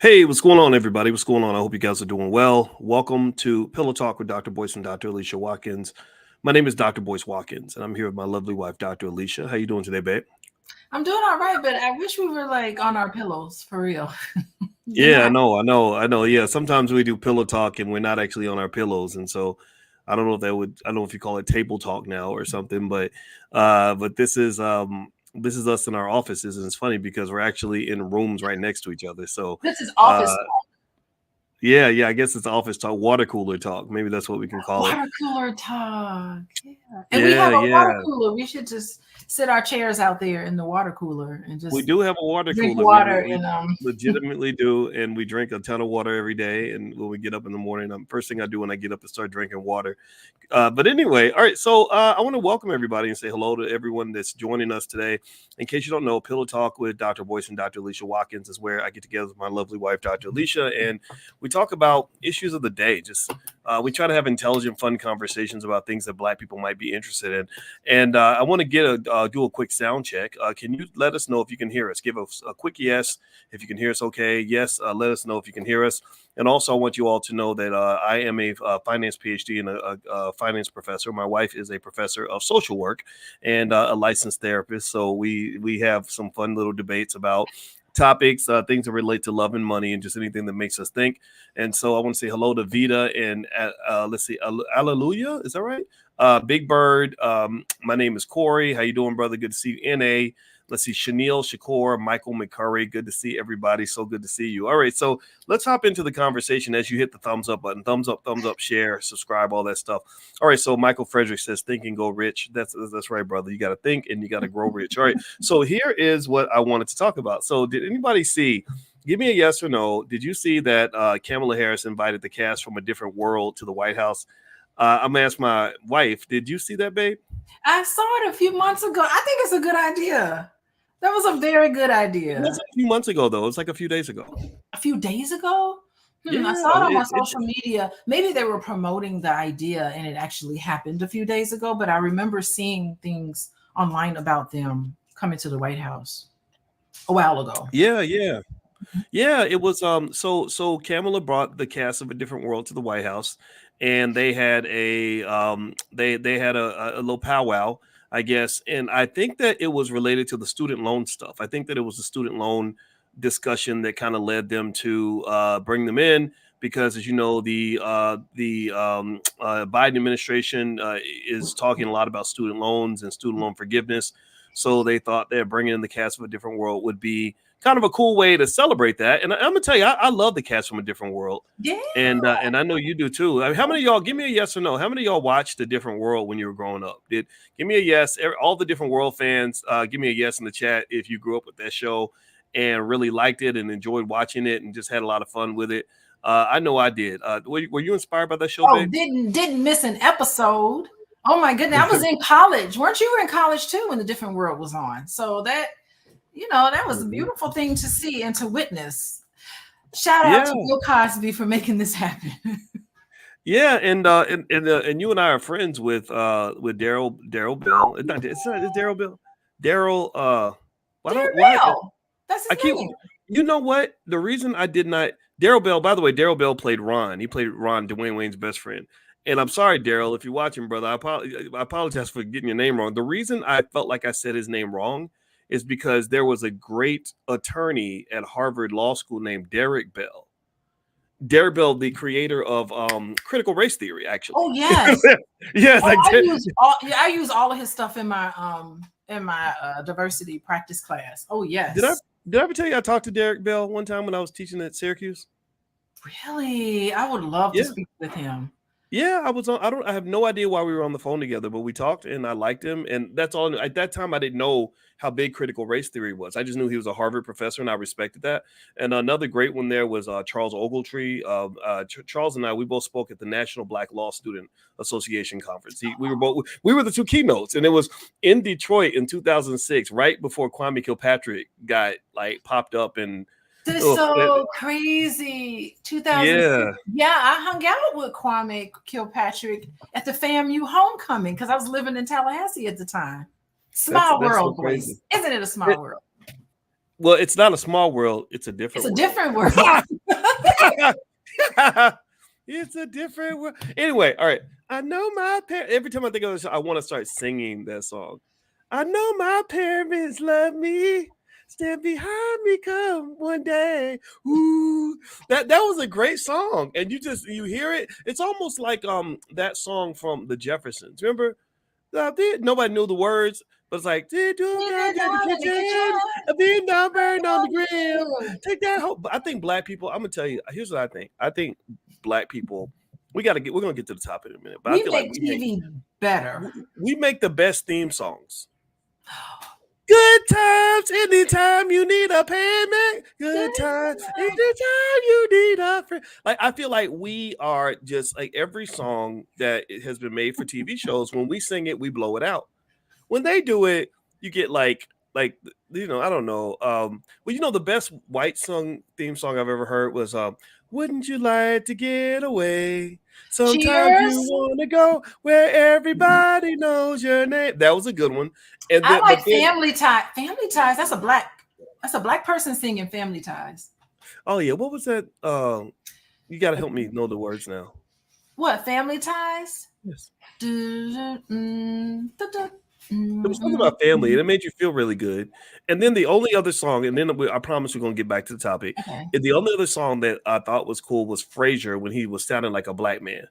Hey, what's going on, everybody? What's going on? I hope you guys are doing well. Welcome to Pillow Talk with Dr. Boyce and Dr. Alicia Watkins. My name is Dr. Boyce Watkins, and I'm here with my lovely wife, Dr. Alicia. How you doing today, babe? I'm doing all right, but I wish we were like on our pillows for real. Yeah, I know. Yeah, sometimes we do pillow talk and we're not actually on our pillows, and so I don't know if you call it table talk now or something, but this is us in our offices, and it's funny because we're actually in rooms right next to each other. So This is uh, office yeah, I guess it's office talk, water cooler talk. Maybe that's what we can call it. water cooler talk. Yeah. And we Yeah, have a water yeah. cooler. We should just sit our chairs out there in the water cooler and We just do have a water drink cooler. We water we and legitimately do, and we drink a ton of water every day. And when we get up in the morning, first thing I do when I get up is start drinking water. But anyway, all right. So I want to welcome everybody and say hello to everyone that's joining us today. In case you don't know, Pillow Talk with Dr. Boyce and Dr. Alicia Watkins is where I get together with my lovely wife, Dr. Alicia, and we talk about issues of the day. Just we try to have intelligent, fun conversations about things that Black people might be interested in. And I want to do a quick sound check. Can you let us know if you can hear us? Give us a quick yes if you can hear us. Okay, yes. Let us know if you can hear us. And also, I want you all to know that I am a finance PhD and a finance professor. My wife is a professor of social work and a licensed therapist. So we have some fun little debates about topics, things that relate to love and money, and just anything that makes us think. And so I want to say hello to Vita and let's see, Alleluia. Is that right? Big Bird. My name is Corey. How you doing, brother? Good to see you. Na. Let's see, Chanel, Shakur, Michael McCurry. Good to see everybody. So good to see you. All right, so let's hop into the conversation as you hit the thumbs up button. Thumbs up, share, subscribe, all that stuff. All right, so Michael Frederick says, think and go rich. That's right, brother. You got to think and you got to grow rich. All right, so here is what I wanted to talk about. So did anybody see, give me a yes or no, did you see that Kamala Harris invited the cast from A Different World to the White House? I'm going to ask my wife, did you see that, babe? I saw it a few months ago. I think it's a good idea. That was a very good It idea. wasn't a few months ago, though. It was like a few days ago. A few days ago. I Yeah, saw it on my social media. Maybe they were promoting the idea and it actually happened a few days ago, but I remember seeing things online about them coming to the White House a while ago. yeah. It was so Kamala brought the cast of A Different World to the White House, and they had they had a little powwow, I guess, and I think that it was related to the student loan stuff. I think that it was the student loan discussion that kind of led them to bring them in because, as you know, the Biden administration is talking a lot about student loans and student loan forgiveness. So they thought that bringing in the cast of A Different World would be kind of a cool way to celebrate that. And I'm gonna tell you, I love the cast from A Different World, Yeah. and I know you do too. I mean, how many of y'all? Give me a yes or no. How many of y'all watched A Different World when you were growing up? Give me a yes? All the Different World fans, give me a yes in the chat if you grew up with that show and really liked it and enjoyed watching it and just had a lot of fun with it. I know I did. Were you inspired by that show, Oh, babe? didn't miss an episode. Oh my goodness. I was in college. Weren't you in college too when The Different World was on? So that was a beautiful thing to see and to witness. Shout out Yeah. to Bill Cosby for making this happen. Yeah, and you and I are friends with Daryl Bill. It's Daryl Bill. Daryl why Bell. That's I his keep, name. you know what? The reason I did not, Daryl Bell, by the way, Daryl Bell played Ron. He played Ron, Dwayne Wayne's best friend. And I'm sorry, Daryl, if you're watching, brother, I apologize for getting your name wrong. The reason I felt like I said his name wrong is because there was a great attorney at Harvard Law School named Derek Bell. Derek Bell, the creator of critical race theory, actually. Oh yes. Yes, Oh, I use all of his stuff in my diversity practice class. Oh did I yes. did I ever tell you I talked to Derek Bell one time when I was teaching at Syracuse? Really? I would love to Yeah. speak with him. Yeah, I was on. I have no idea why we were on the phone together, but we talked and I liked him. And that's all. At that time, I didn't know how big critical race theory was. I just knew he was a Harvard professor and I respected that. And another great one there was Charles Ogletree. Charles and I, we both spoke at the National Black Law Student Association conference. We were the two keynotes, and it was in Detroit in 2006, right before Kwame Kilpatrick got like popped up and. This is Oh, so crazy. 2006. yeah. Yeah, I hung out with Kwame Kilpatrick at the FAMU homecoming because I was living in Tallahassee at the time. Small That's so world, crazy. Boyce. Isn't it a small world? Well, it's not a small world. It's a It's different a world. different world. It's a different world. Anyway, all right. I know my parents. Every time I think of this, I want to start singing that song. I know my parents love me. Stand behind me, come one day. Ooh, that was a great song, and you hear it. It's almost like that song from the Jeffersons. Remember? Nobody knew the words, but it's like, did do Sit down in the down in the kitchen, kitchen. a big down burn on the grill. Take that whole. But I think black people. I'm gonna tell you. Here's what I think. I think black people. We're gonna get to the topic in a minute, but I We feel like make TV better. we make the best theme songs. Good times anytime you need a payment. Good times anytime you need a friend. Like I feel like we are just like every song that has been made for TV shows. When we sing it, we blow it out. When they do it, you get like I don't know. Well, the best white song theme song I've ever heard was "Wouldn't You Like to Get Away? Sometimes you Cheers. want to go where everybody knows your name." That was a good one. And I then, like but then, Family Ties. Family Ties. That's a black person singing Family Ties. oh yeah, what was that? You got to help me know the words now. What, Family Ties? Yes. Do, It was something about family, and it made you feel really good. And then the only other song, and then I promise we're gonna get back to the topic. Okay. And the only other song that I thought was cool was Frasier when he was sounding like a black man.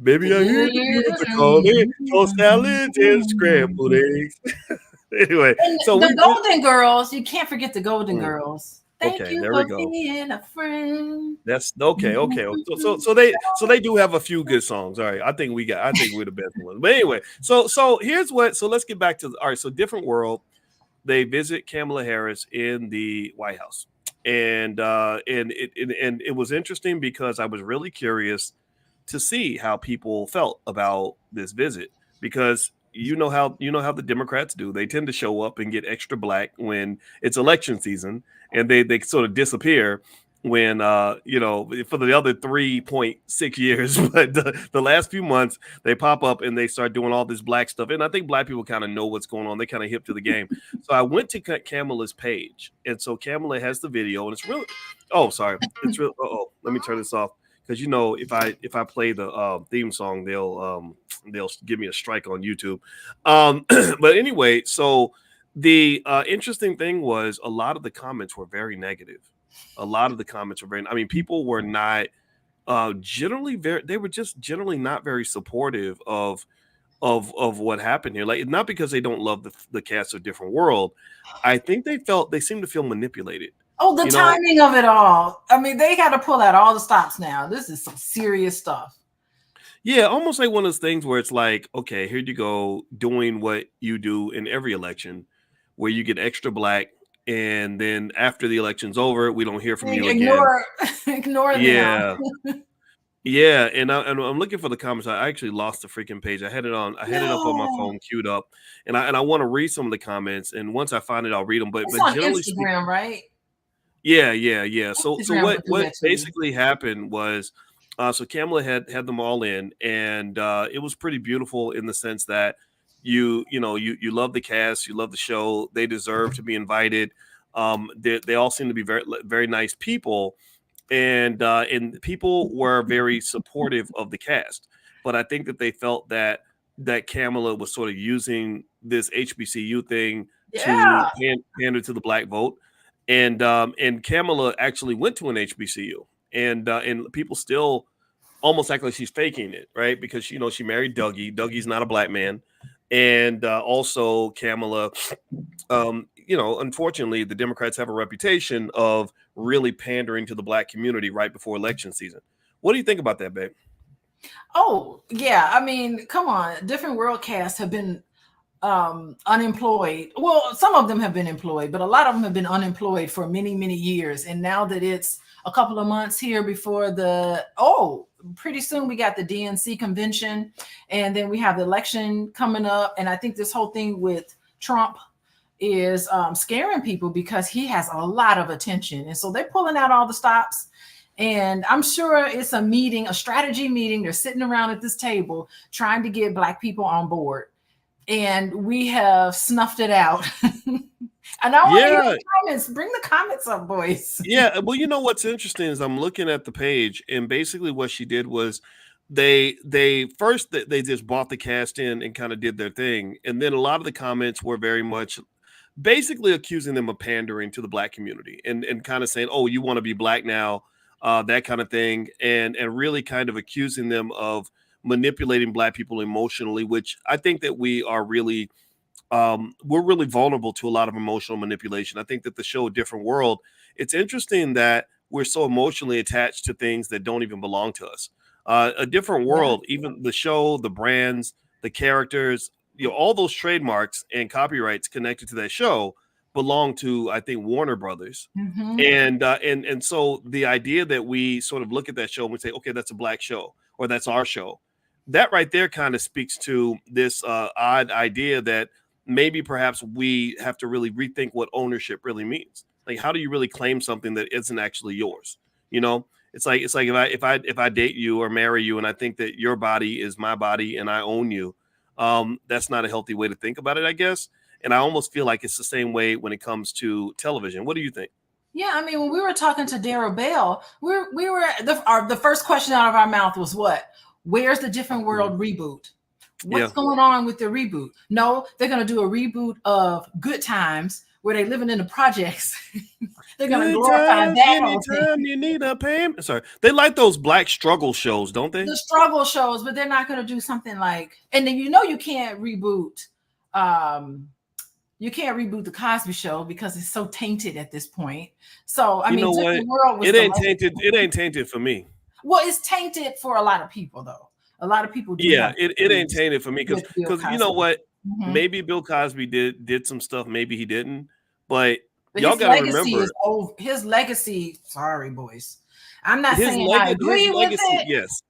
Baby, I hear the music calling, tossed salads and scrambled eggs. Anyway, And so the Golden Girls, you can't forget the Golden Mm. Girls. Thank Okay, you there for we go. being a friend. That's okay. So they do have a few good songs. All right, I think we're the best ones. But anyway, so here's what. So let's get back to all right. So different world. They visit Kamala Harris in the White House, and it was interesting because I was really curious to see how people felt about this visit because how the Democrats do. They tend to show up and get extra black when it's election season, and they sort of disappear when for the other 3.6 years. But the last few months they pop up and they start doing all this black stuff, and I think black people kind of know what's going on. They kind of hip to the game. So I went to Kamala's page, and so Kamala has the video, and it's really it's real. Oh, let me turn this off because if I play the theme song, they'll give me a strike on YouTube. But anyway, so the interesting thing was a lot of the comments were very negative. A lot of the comments were I mean, people were not they were just generally not very supportive of what happened here. Like, not because they don't love the cast of Different World. I think they seem to feel manipulated. Oh, the timing of it all. I mean, they got to pull out all the stops now. This is some serious stuff. Yeah, almost like one of those things where it's like, okay, here you go, doing what you do in every election, where you get extra black, and then after the election's over, we don't hear from you again. Ignore Yeah. them. Yeah, and I'm looking for the comments. I actually lost the freaking page. I had it up on my phone, queued up, and I want to read some of the comments. And once I find it, I'll read them. But on generally Instagram, right? Yeah. So what basically happened was, so Kamala had them all in, and it was pretty beautiful in the sense that you love the cast, you love the show, they deserve to be invited. They all seem to be very very nice people, and people were very supportive of the cast. But I think that they felt that Kamala was sort of using this HBCU thing to pander to the black vote. And Kamala actually went to an HBCU, and people still almost act like she's faking it, right? Because she married Dougie. Dougie's not a black man, and also Kamala, unfortunately, the Democrats have a reputation of really pandering to the black community right before election season. What do you think about that, babe? Oh yeah, I mean, come on, Different World cast have been unemployed. Well, some of them have been employed, but a lot of them have been unemployed for many years. And now that it's a couple of months here before pretty soon we got the DNC convention, and then we have the election coming up. And I think this whole thing with Trump is scaring people because he has a lot of attention, and so they're pulling out all the stops. And I'm sure it's a strategy meeting. They're sitting around at this table trying to get black people on board. And we have snuffed it out. And I want to hear Yeah, the comments. Bring the comments up, boys. yeah. Well, you know what's interesting is I'm looking at the page, and basically what she did was they first they just bought the cast in and kind of did their thing, and then a lot of the comments were very much basically accusing them of pandering to the black community and kind of saying, "Oh, you want to be black now," that kind of thing, and really kind of accusing them of manipulating black people emotionally, which I think that we are really we're really vulnerable to a lot of emotional manipulation. I think that the show Different World, it's interesting that we're so emotionally attached to things that don't even belong to us. A Different Yeah. World, even the show, the brands, the characters, all those trademarks and copyrights connected to that show belong to, I think, Warner Brothers. Mm-hmm. And so the idea that we sort of look at that show and we say, okay, that's a black show or that's our show, that right there kind of speaks to this odd idea that maybe perhaps we have to really rethink what ownership really means. Like, how do you really claim something that isn't actually yours? You know, it's like if I date you or marry you and I think that your body is my body and I own you, that's not a healthy way to think about it, I guess. And I almost feel like it's the same way when it comes to television. What do you think? Yeah, I mean, when we were talking to Daryl Bell, we were the first question out of our mouth was what? Where's the Different World reboot? What's going on with the reboot? No, they're going to do a reboot of Good Times where they're living in the projects. They're going to glorify that whole Anytime thing. you need a payment. Sorry, they like those black struggle shows, don't they? The struggle shows, but they're not going to do something like, and then you can't reboot. You can't reboot the Cosby Show because it's so tainted at this point. So I mean, Different World was it ain't tainted. It ain't tainted for me. Well, it's tainted for a lot of people, though. A lot of people do. Yeah, it ain't tainted for me because you know what? Mm-hmm. Maybe Bill Cosby did some stuff. Maybe he didn't. But y'all his gotta legacy remember is over. His legacy. Sorry, boys. I'm not saying I his agree with legacy, it. yes.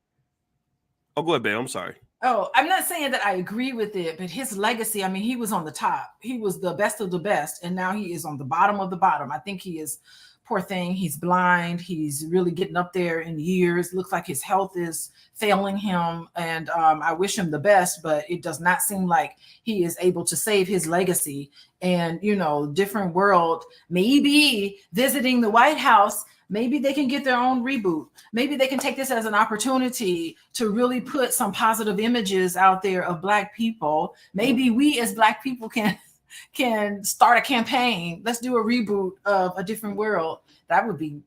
Oh, go ahead, babe. I'm sorry. Oh, I'm not saying that I agree with it, but his legacy, I mean, he was on the top. He was the best of the best, and now he is on the bottom of the bottom. I think he is, poor thing. He's blind. He's really getting up there in years. Looks like his health is failing him, and I wish him the best, but it does not seem like he is able to save his legacy. And, Different World, maybe visiting the White House, maybe they can get their own reboot. Maybe they can take this as an opportunity to really put some positive images out there of Black people. Maybe we as Black people can start a campaign. Let's do a reboot of A Different World. That would be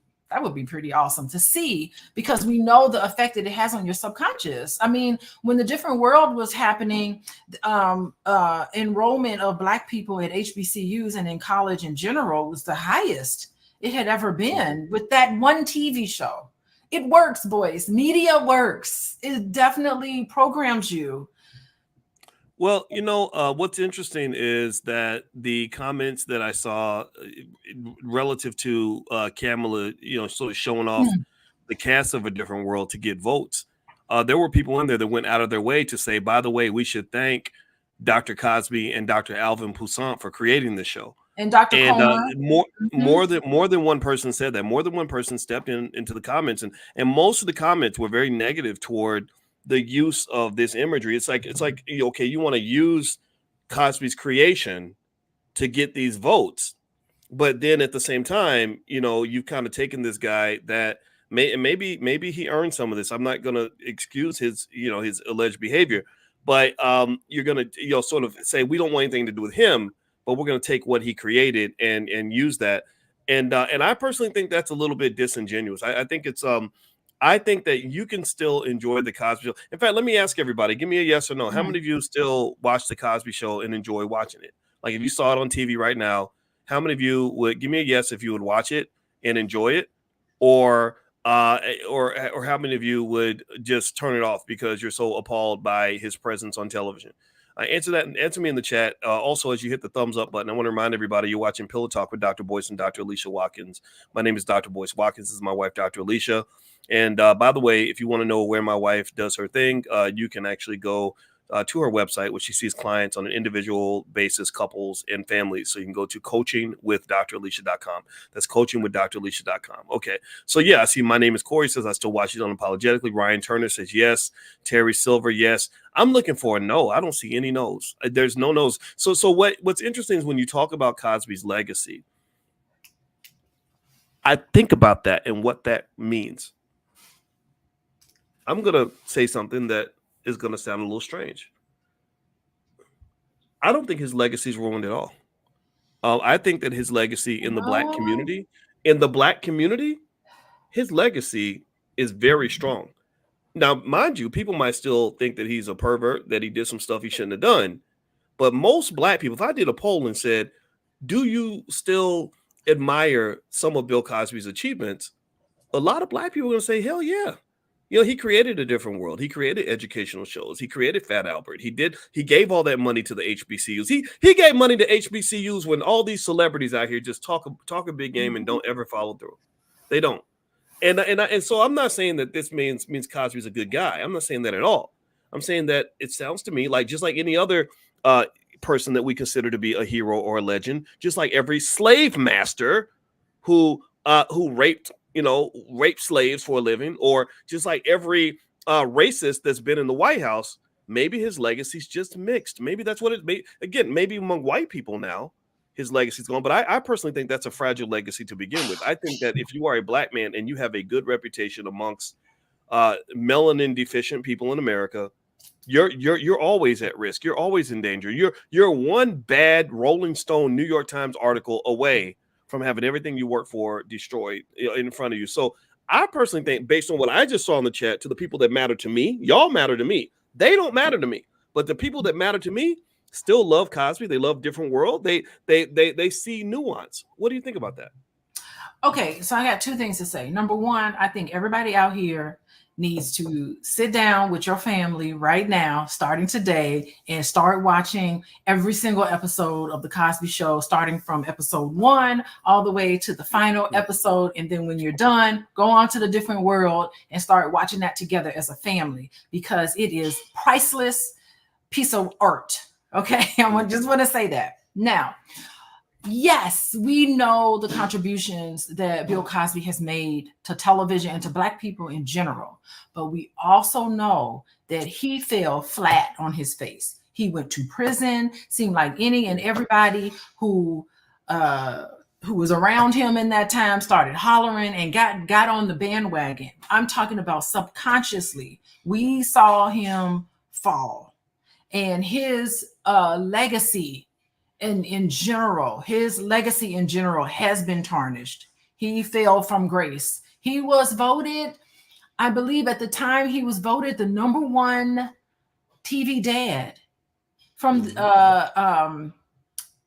pretty awesome to see, because we know the effect that it has on your subconscious. I mean, when The Different World was happening, enrollment of Black people at HBCUs and in college in general was the highest it had ever been with that one TV show. It works, boys. Media works. It definitely programs you. Well, what's interesting is that the comments that I saw relative to Kamala, sort of showing off the cast of A Different World to get votes, there were people in there that went out of their way to say, by the way, we should thank Dr. Cosby and Dr. Alvin Poussant for creating the show. And Dr. Comer. More than one person said that. More than one person stepped into the comments, and most of the comments were very negative toward the use of this imagery. It's like okay, you want to use Cosby's creation to get these votes, but then at the same time, you've kind of taken this guy that maybe he earned some of this. I'm not going to excuse his his alleged behavior, but you're going to sort of say we don't want anything to do with him, but we're going to take what he created and use that. And I personally think that's a little bit disingenuous. I think it's I think that you can still enjoy the Cosby Show. In fact, let me ask everybody, give me a yes or no. How many of you still watch the Cosby Show and enjoy watching it? Like, if you saw it on TV right now, how many of you would give me a yes if you would watch it and enjoy it? Or how many of you would just turn it off because you're so appalled by his presence on television? Answer me in the chat. Also, as you hit the thumbs up button, I want to remind everybody you're watching Pillow Talk with Dr. Boyce and Dr. Alicia Watkins. My name is Dr. Boyce Watkins. This is my wife, Dr. Alicia. And by the way, if you want to know where my wife does her thing, you can actually go to her website, which she sees clients on an individual basis, couples and families. So you can go to coachingwithdralicia.com. That's coachingwithdralicia.com. Okay. So yeah, I see my name is Corey says I still watch it unapologetically. Ryan Turner says yes. Terry Silver, yes. I'm looking for a no. I don't see any no's. There's no no's. So what's interesting is when you talk about Cosby's legacy, I think about that and what that means. I'm going to say something that is going to sound a little strange. I don't think his legacy is ruined at all. I think that his legacy in the black community, his legacy is very strong. Now, mind you, people might still think that he's a pervert, that he did some stuff he shouldn't have done. But most black people, if I did a poll and said, do you still admire some of Bill Cosby's achievements? A lot of black people are going to say, hell yeah. You know, he created a different world. He created educational shows. He created Fat Albert. He gave all that money to the HBCUs. He gave money to HBCUs when all these celebrities out here just talk a big game and don't ever follow through. They don't. And so I'm not saying that this means Cosby's a good guy. I'm not saying that at all. I'm saying that it sounds to me like just like any other person that we consider to be a hero or a legend, just like every slave master who raped slaves for a living, or just like every racist that's been in the White House, maybe his legacy's just mixed. Maybe that's what it may. Again, maybe among white people now, his legacy's gone. But I personally think that's a fragile legacy to begin with. I think that if you are a black man and you have a good reputation amongst melanin deficient people in America, you're always at risk. You're always in danger. You're one bad Rolling Stone, New York Times article away from having everything you work for destroyed in front of you. So I personally think, based on what I just saw in the chat, to the people that matter to me, y'all matter to me. They don't matter to me, but the people that matter to me still love Cosby. They love Different World. They see nuance. What do you think about that? Okay, so I got two things to say. Number one, I think everybody out here needs to sit down with your family right now, starting today, and start watching every single episode of The Cosby Show, starting from episode 1 all the way to the final episode. And then when you're done, go on to The Different World and start watching that together as a family, because it is priceless piece of art. Okay, I just want to say that. Now, yes, we know the contributions that Bill Cosby has made to television and to Black people in general, but we also know that he fell flat on his face. He went to prison. Seemed like any and everybody who was around him in that time started hollering and got on the bandwagon. I'm talking about subconsciously. We saw him fall, and his legacy in general, his legacy in general has been tarnished. He fell from grace. He was voted, I believe at the time, he was voted the #1 TV dad from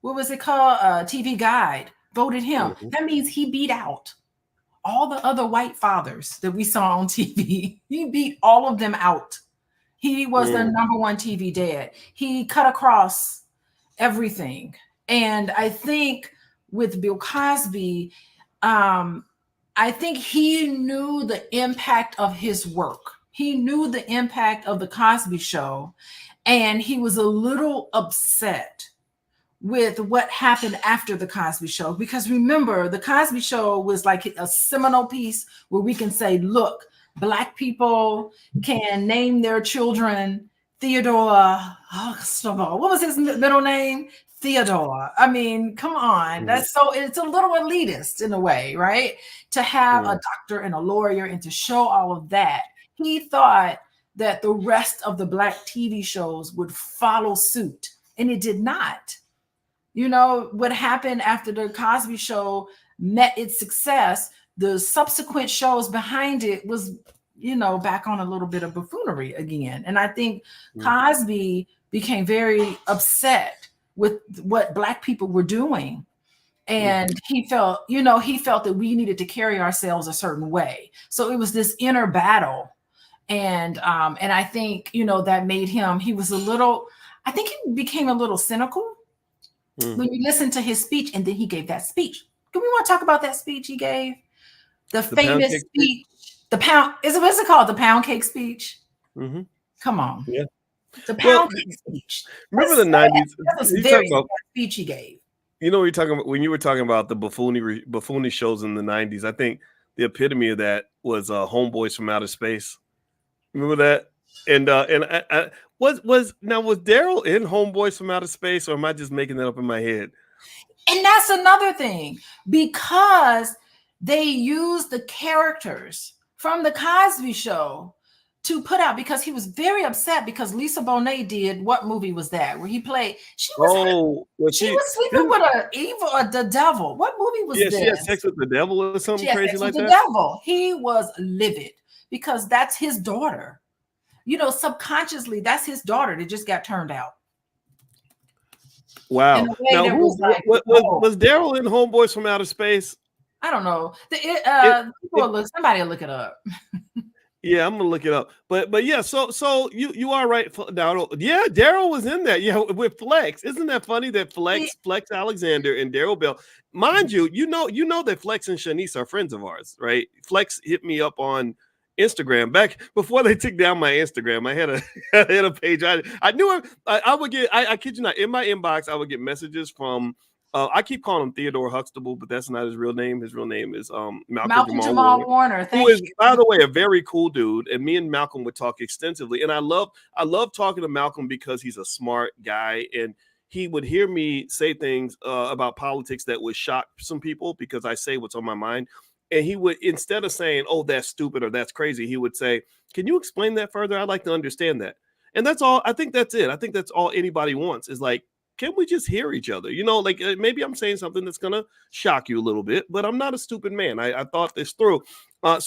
what was it called? TV Guide voted him. Mm-hmm. That means he beat out all the other white fathers that we saw on TV. He beat all of them out. He was the #1 TV dad. He cut across everything. And I think with Bill Cosby, I think he knew the impact of his work. He knew the impact of The Cosby Show, and he was a little upset with what happened after The Cosby Show. Because remember, The Cosby Show was like a seminal piece where we can say, look, Black people can name their children Theodore Huxtable. What was his middle name? Theodore. I mean, come on. That's so, it's a little elitist in a way, right? To have a doctor and a lawyer and to show all of that. He thought that the rest of the Black TV shows would follow suit, and it did not. You know, what happened after The Cosby Show met its success, the subsequent shows behind it was, you know, back on a little bit of buffoonery again. And I think Cosby became very upset with what Black people were doing. And he felt that we needed to carry ourselves a certain way. So it was this inner battle. And I think, you know, that made him, he became a little cynical when you listen to his speech. And then he gave that speech. Do we want to talk about that speech he gave? The famous speech. What's it called? The pound cake speech. Mm-hmm. Come on. Yeah. The Well, pound cake speech. remember That's the sad. 90s? That was You very talking sad about, speech he gave. you know, you're talking about when you were talking about the buffoony shows in the 90s. I think the epitome of that was Homeboys from Outer Space. Remember that? And was Daryl in Homeboys from Outer Space, or am I just making that up in my head? And that's another thing, because they used the characters from the Cosby Show to put out, because he was very upset because Lisa Bonet did, what movie was that where he played? She was sleeping with the devil. What movie was this? She had sex with the devil or something crazy like that. The devil. He was livid because that's his daughter. You know, subconsciously, that's his daughter that just got turned out. Wow. Now, was Daryl in Homeboys from Outer Space? I don't know. Somebody will look it up. Yeah, I'm gonna look it up. But yeah, so you are right. Yeah, Daryl was in that. Yeah, with Flex. Isn't that funny that Flex Alexander and Daryl Bell, mind you, you know that Flex and Shanice are friends of ours, right? Flex hit me up on Instagram back before they took down my Instagram. I had a page. I knew I would get. I kid you not. In my inbox, I would get messages from. I keep calling him Theodore Huxtable, but that's not his real name. His real name is Malcolm Jamal Warner. Who is, by the way, a very cool dude. And me and Malcolm would talk extensively. And I love talking to Malcolm because he's a smart guy, and he would hear me say things about politics that would shock some people because I say what's on my mind. And he would, instead of saying, "Oh, that's stupid" or "That's crazy," he would say, "Can you explain that further? I'd like to understand that." And that's all. I think that's it. I think that's all anybody wants is like, can we just hear each other? You know, like maybe I'm saying something that's going to shock you a little bit, but I'm not a stupid man. I thought this through. But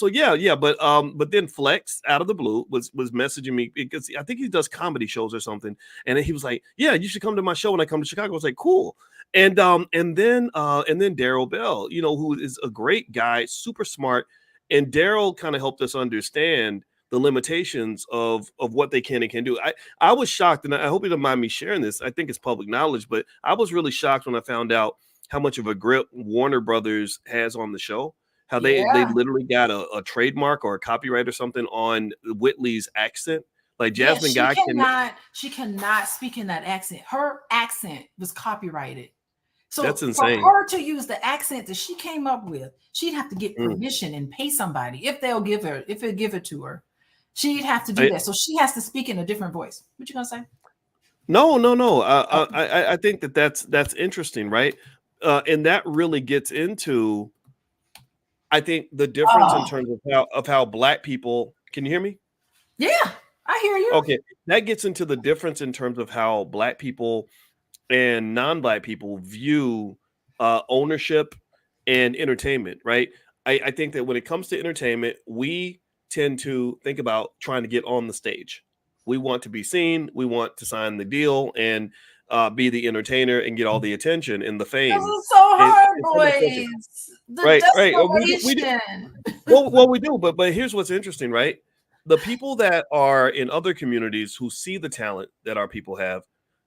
then Flex out of the blue was messaging me because I think he does comedy shows or something. And he was like, "Yeah, you should come to my show when I come to Chicago." I was like, "Cool." And then Daryl Bell, you know, who is a great guy, super smart. And Daryl kind of helped us understand the limitations of what they can and can do. I was shocked, and I hope you don't mind me sharing this. I think it's public knowledge, but I was really shocked when I found out how much of a grip Warner Brothers has on the show. How they literally got a trademark or a copyright or something on Whitley's accent. Like Jasmine Guy she cannot speak in that accent. Her accent was copyrighted. So that's insane. For her to use the accent that she came up with, she'd have to get permission and pay somebody if they'll give it to her. She'd have to do that. So she has to speak in a different voice. What you gonna say? No. I think that's interesting, right? And that really gets into, I think, the difference in terms of how Black people. Can you hear me? Yeah, I hear you. Okay, that gets into the difference in terms of how Black people and non-Black people view ownership and entertainment, right? I think that when it comes to entertainment, we tend to think about trying to get on the stage. We want to be seen. We want to sign the deal and be the entertainer and get all the attention and the fame. This is so hard, boys. Right. Well, we do, but here's what's interesting, right? The people that are in other communities who see the talent that our people have,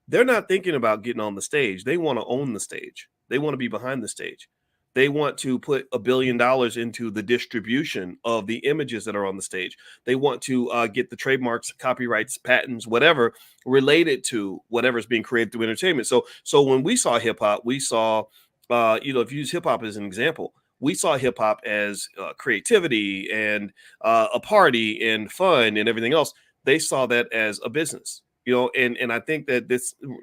they're not thinking about getting on the stage. They want to own the stage. They want to be behind the stage. They want to put $1 billion into the distribution of the images that are on the stage. They want to get the trademarks, copyrights, patents, whatever related to whatever's being created through entertainment. So when we saw hip hop, we saw, if you use hip hop as an example, we saw hip hop as creativity and a party and fun and everything else. They saw that as a business, and I think that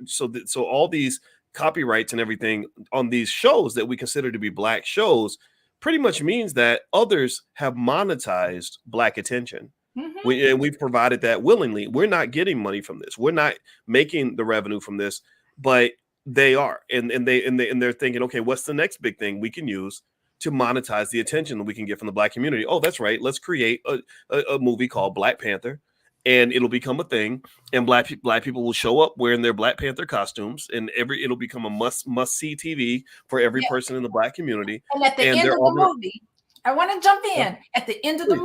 so all these copyrights and everything on these shows that we consider to be Black shows pretty much means that others have monetized Black attention. And we've provided that willingly. We're not getting money from this. We're not making the revenue from this, but they are. And they're thinking, okay, what's the next big thing we can use to monetize the attention that we can get from the Black community? Oh, that's right. Let's create a movie called Black Panther. And it'll become a thing, and black people will show up wearing their Black Panther costumes, and it'll become a must see TV for every person in the Black community. And at the end of the movie, I want to jump in. At the end of the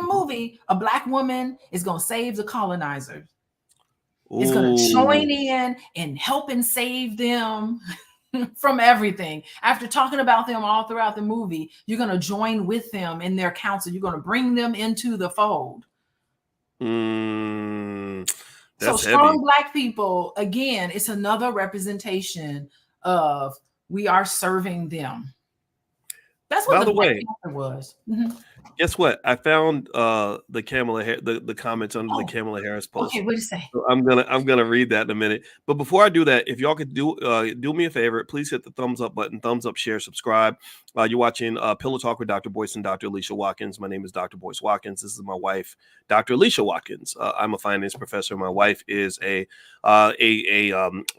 movie, a Black woman is going to save the colonizers. Is going to join in and help and save them from everything. After talking about them all throughout the movie, you're going to join with them in their council. You're going to bring them into the fold. So That's heavy. strong Black people, again, it's another representation of we are serving them. That's what By the the Black way, Panther was. Mm-hmm. guess what? I found the the comments under the Oh, Kamala Harris okay. post. What do you say? So I'm gonna read that in a minute. But before I do that, if y'all could do me a favor, please hit the thumbs up button, thumbs up, share, subscribe. You're watching Pillow Talk with Dr. Boyce and Dr. Alicia Watkins. My name is Dr. Boyce Watkins. This is my wife, Dr. Alicia Watkins. I'm a finance professor. My wife is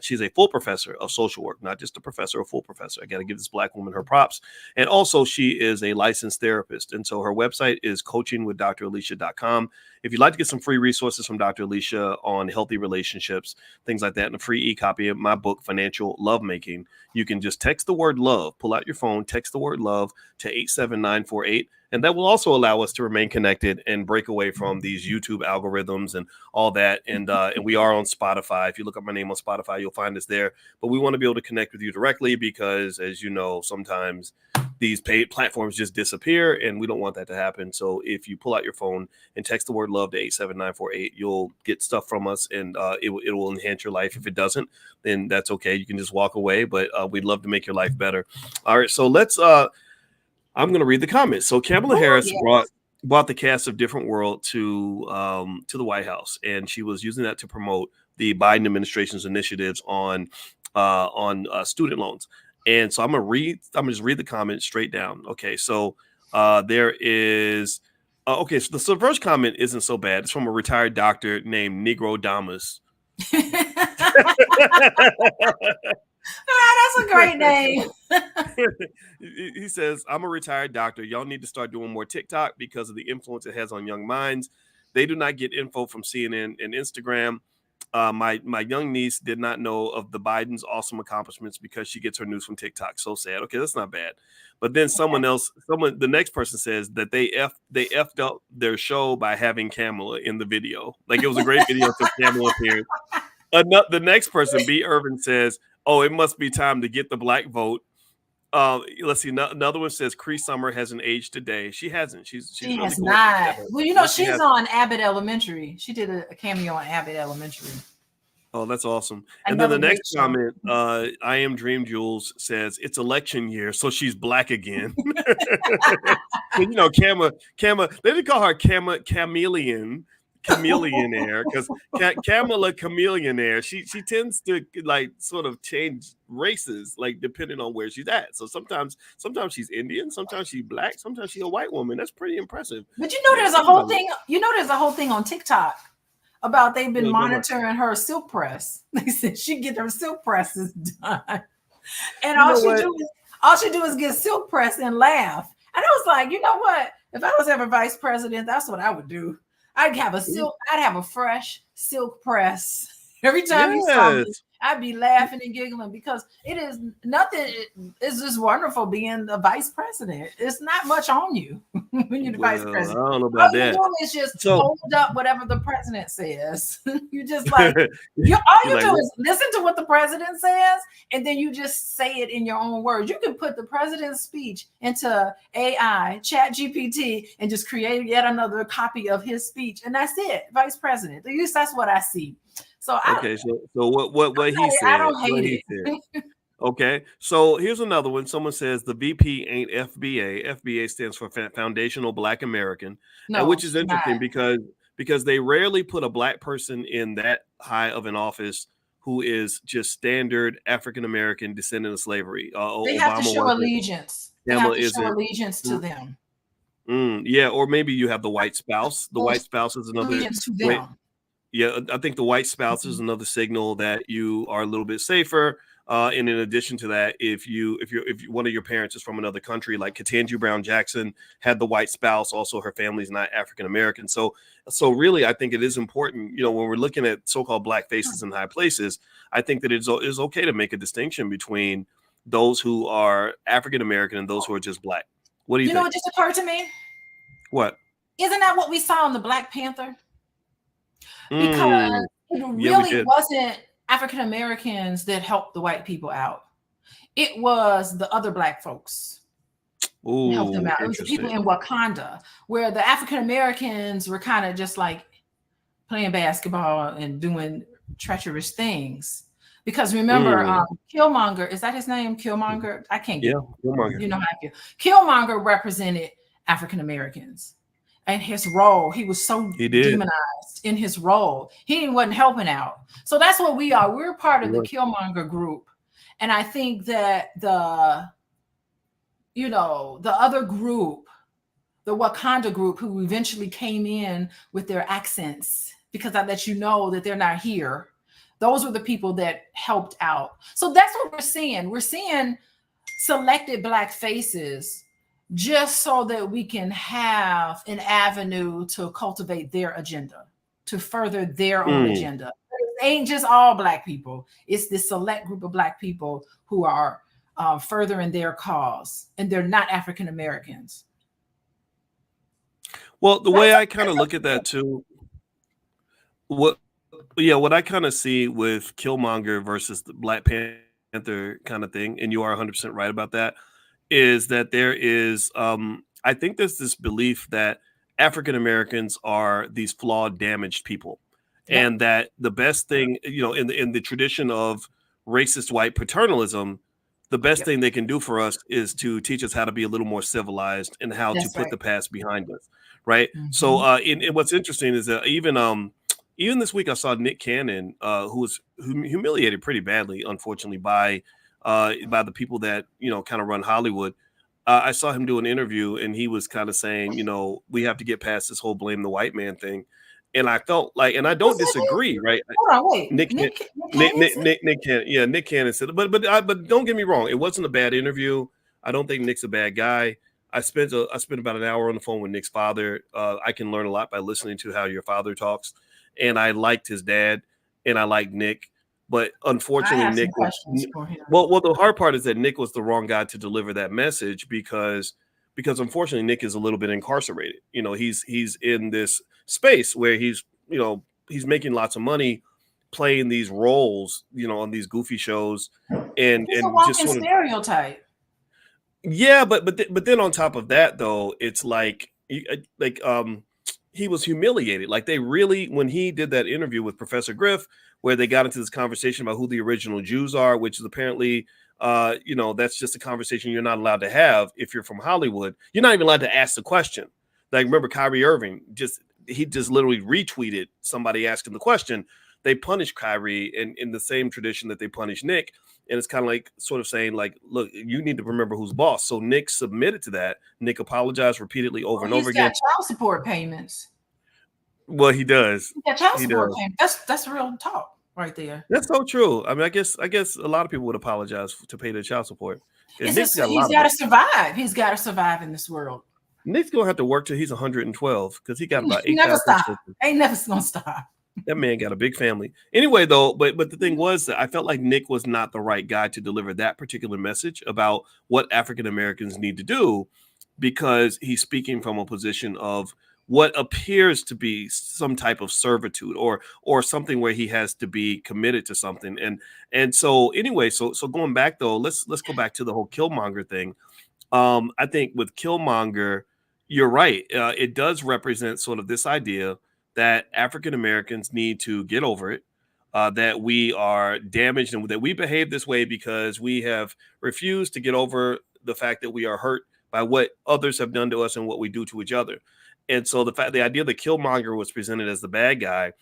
she's a full professor of social work, not just a professor, a full professor. I got to give this Black woman her props. And also, she is a licensed therapist. And so her website is coachingwithdralicia.com. If you'd like to get some free resources from Dr. Alicia on healthy relationships, things like that, and a free e-copy of my book, Financial Lovemaking, you can just text the word love, pull out your phone, text the word love to 87948. And that will also allow us to remain connected and break away from these YouTube algorithms and all that. And we are on Spotify. If you look up my name on Spotify, you'll find us there. But we want to be able to connect with you directly because, as you know, sometimes these paid platforms just disappear, and we don't want that to happen. So if you pull out your phone and text the word love to 87948, you'll get stuff from us, and it will enhance your life. If it doesn't, then that's okay. You can just walk away, but we'd love to make your life better. All right, so let's I'm going to read the comments. So Kamala Harris brought the cast of Different World to the White House, and she was using that to promote the Biden administration's initiatives on student loans. And so I'm gonna just read the comment straight down. Okay, so there is okay, so the first comment isn't so bad. It's from a retired doctor named Negro Damas. That's a great name. He says, I'm a retired doctor. Y'all need to start doing more TikTok because of the influence it has on young minds. They do not get info from CNN and Instagram. My young niece did not know of the Biden's awesome accomplishments because she gets her news from TikTok. So sad. Okay, that's not bad. But then the next person says that they effed up their show by having Kamala in the video. Like, it was a great video until Kamala appeared. The next person, B. Irvin, says, "Oh, it must be time to get the Black vote." Let's see. Another one says, "Cree Summer hasn't aged today." She hasn't. She really has not. Well, you know, she's on Abbott Elementary. She did a cameo on Abbott Elementary. Oh, that's awesome. And then the next comment, I Am Dream Jules says, "It's election year, so she's Black again." You know, Kamala, they didn't call her Chameleonaire, because Kamala Chameleonaire, she tends to like sort of change races, like depending on where she's at. So sometimes she's Indian, sometimes she's Black, sometimes she's a white woman. That's pretty impressive. But you know, there's a whole thing. You know, there's a whole thing on TikTok about they've been monitoring her silk press. They said she get her silk presses done, and all she do is get silk press and laugh. And I was like, you know what? If I was ever vice president, that's what I would do. I'd have a fresh silk press every time you saw me. I'd be laughing and giggling because it is nothing. It's just wonderful being the vice president. It's not much on you when you're the vice president. I don't know about that. All you do is just hold up whatever the president says. You just like all you do is listen to what the president says, and then you just say it in your own words. You can put the president's speech into AI, Chat GPT, and just create yet another copy of his speech, and that's it. Vice president. At least that's what I see. So what he said. I don't hate it. Okay, so here's another one. Someone says the VP ain't FBA. FBA stands for Foundational Black American, which is interesting because they rarely put a Black person in that high of an office who is just standard African American descendant of slavery. They have to show allegiance. They have to show allegiance to them. Yeah, or maybe you have the white spouse. The white spouse is another allegiance to them. Yeah, I think the white spouse is another signal that you are a little bit safer. And in addition to that, if one of your parents is from another country, like Ketanji Brown Jackson had the white spouse, also her family's not African American. So really, I think it is important, when we're looking at so-called Black faces in high places, I think that it is okay to make a distinction between those who are African American and those who are just Black. What do you think? You know what just occurred to me? What? Isn't that what we saw in the Black Panther? Because it really wasn't African Americans that helped the white people out. It was the other Black folks that helped them out. It was the people in Wakanda, where the African Americans were kind of just like playing basketball and doing treacherous things. Because remember, Mm. Killmonger, is that his name? Killmonger? I can't Yeah, get, Killmonger. you know how I feel. Killmonger represented African Americans and his role. He was so He did. demonized in his role. He wasn't helping out. So that's what we are. We're part of the Right. Killmonger group. And I think that the other group, the Wakanda group, who eventually came in with their accents, because I let you know that they're not here. Those were the people that helped out. So that's what we're seeing. We're seeing selected Black faces just so that we can have an avenue to cultivate their agenda, to further their own agenda. It ain't just all Black people. It's this select group of Black people who are furthering their cause, and they're not African Americans. Well, the way I kind of look at that too, what I kind of see with Killmonger versus the Black Panther kind of thing, and you are 100% right about that, is that there is, I think there's this belief that African Americans are these flawed, damaged people, Yep. and that the best thing, in the tradition of racist white paternalism, the best Yep. thing they can do for us is to teach us how to be a little more civilized and how to That's put right. the past behind us, right? So, Mhm. and what's interesting is that even this week I saw Nick Cannon, who was humiliated pretty badly, unfortunately, by the people that kind of run Hollywood. I saw him do an interview, and he was kind of saying, we have to get past this whole blame the white man thing, and I felt like, and I don't What's that name? disagree, right? Hold on, wait. Nick Nick Cannon said? Nick Cannon, yeah, Nick Cannon said, but don't get me wrong, it wasn't a bad interview. I don't think Nick's a bad guy. I spent about an hour on the phone with Nick's father. I can learn a lot by listening to how your father talks, and I liked his dad, and I liked Nick. But I unfortunately, have some Nick was questions for him. well. The hard part is that Nick was the wrong guy to deliver that message because unfortunately Nick is a little bit incarcerated. He's in this space where he's making lots of money playing these roles, on these goofy shows, and He's a just walking sort of stereotype. yeah. But then on top of that, though, it's like he was humiliated. Like they really, when he did that interview with Professor Griff, where they got into this conversation about who the original Jews are, which is apparently, that's just a conversation you're not allowed to have if you're from Hollywood. You're not even allowed to ask the question. Like remember Kyrie Irving, he just literally retweeted somebody asking the question. They punished Kyrie in the same tradition that they punished Nick. And it's kind of like sort of saying like, look, you need to remember who's boss. So Nick submitted to that. Nick apologized repeatedly over and over He's got again. child support payments. Well, he does. He's got child He support does. payments. That's real talk right there. That's so true. I mean, I guess a lot of people would apologize to pay their child support. And Nick's got a lot He's of got to it. survive. He's got to survive in this world. Nick's gonna have to work till he's 112 because he got about 8,000 Never stop. children. Ain't never gonna stop. That man got a big family. Anyway, though, but the thing was that I felt like Nick was not the right guy to deliver that particular message about what African Americans need to do, because he's speaking from a position of what appears to be some type of servitude or something where he has to be committed to something. And so anyway, so going back though, let's go back to the whole Killmonger thing. I think with Killmonger, you're right. It does represent sort of this idea that African Americans need to get over it, that we are damaged and that we behave this way because we have refused to get over the fact that we are hurt by what others have done to us and what we do to each other. And so the idea that Killmonger was presented as the bad guy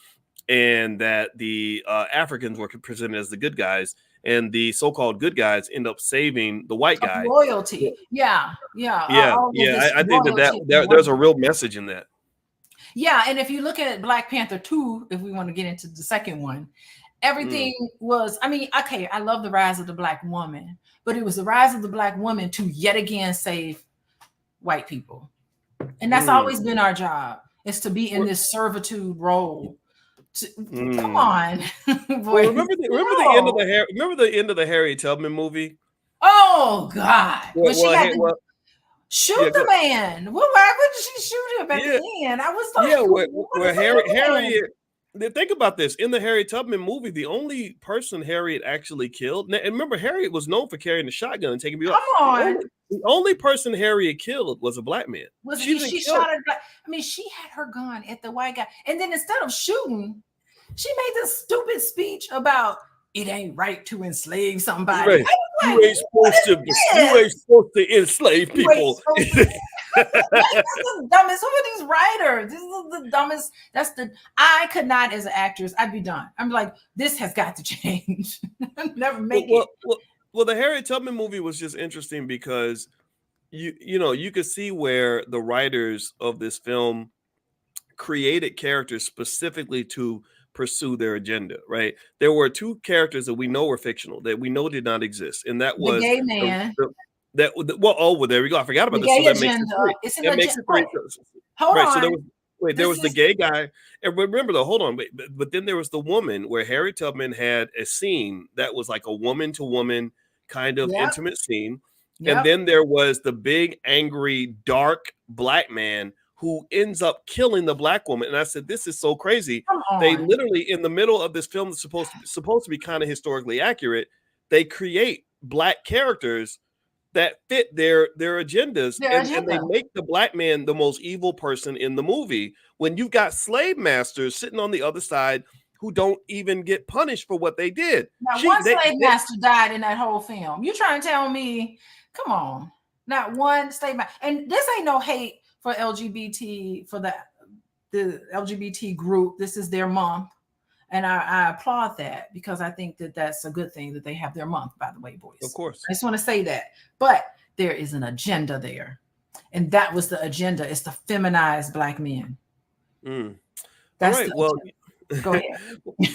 and that the Africans were presented as the good guys, and the so-called good guys end up saving the white guy. Loyalty. Yeah. I think there's a real message in that. Yeah, and if you look at Black Panther 2, if we want to get into the second one, everything was, I mean, okay, I love the rise of the Black woman, but it was the rise of the Black woman to yet again save white people. And that's always been our job, is to be in this servitude role. Come on. Boy, remember the end of the Harriet Tubman movie? Oh God. Shoot the man. Well, why would she shoot him at the end? I was like, where Think about this. In the Harriet Tubman movie, the only person Harriet actually killed, and remember, Harriet was known for carrying the shotgun and taking people out. Come on. The only person Harriet killed was a black man. She shot her. I mean, she had her gun at the white guy, and then instead of shooting, she made this stupid speech about it ain't right to enslave somebody. Right. Like, you ain't supposed to enslave people. This is the dumbest. Who are these writers? This is the dumbest. I could not, as an actress, I'd be done. I'm like, this has got to change. Never make it. Well, the Harriet Tubman movie was just interesting because you could see where the writers of this film created characters specifically to pursue their agenda, right? There were two characters that we know were fictional, that we know did not exist, and that was the gay man. There we go. I forgot about the this. Gay agenda. That makes it three. Hold on. So there was the gay guy, and remember though. Hold on, but then there was the woman where Harriet Tubman had a scene that was like a woman to woman kind of intimate scene, and then there was the big, angry, dark black man who ends up killing the black woman. And I said, this is so crazy. They literally, in the middle of this film that's supposed to be kind of historically accurate, they create black characters that fit their agendas, and they make the black man the most evil person in the movie, when you've got slave masters sitting on the other side who don't even get punished for what they did. Now, one slave master died in that whole film. You trying to tell me, come on, not one slave master. And this ain't no hate for LGBT, for the LGBT group. This is their month. And I applaud that, because I think that that's a good thing that they have their month, by the way, boys. Of course. I just want to say that. But there is an agenda there. And that was the agenda, is to feminize black men. That's all right. Well, go ahead.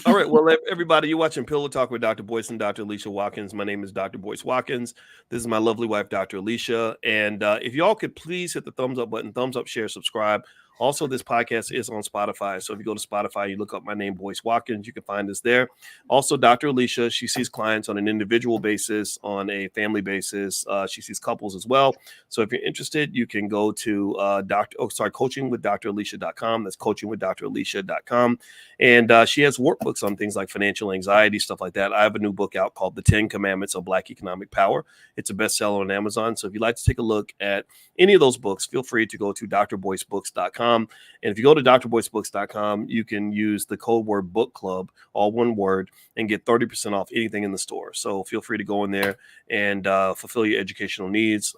All right. Well, everybody, you're watching Pillow Talk with Dr. Boyce and Dr. Alicia Watkins. My name is Dr. Boyce Watkins. This is my lovely wife, Dr. Alicia. And if y'all could please hit the thumbs up button, thumbs up, share, subscribe. Also, this podcast is on Spotify. So if you go to Spotify, you look up my name, Boyce Watkins, you can find us there. Also, Dr. Alicia, she sees clients on an individual basis, on a family basis. She sees couples as well. So if you're interested, you can go to coachingwithdralicia.com. That's coachingwithdralicia.com. And she has workbooks on things like financial anxiety, stuff like that. I have a new book out called The 10 Commandments of Black Economic Power. It's a bestseller on Amazon. So if you'd like to take a look at any of those books, feel free to go to drboycebooks.com. And if you go to drboycebooks.com, you can use the code word book club, all one word, and get 30% off anything in the store. So feel free to go in there and fulfill your educational needs.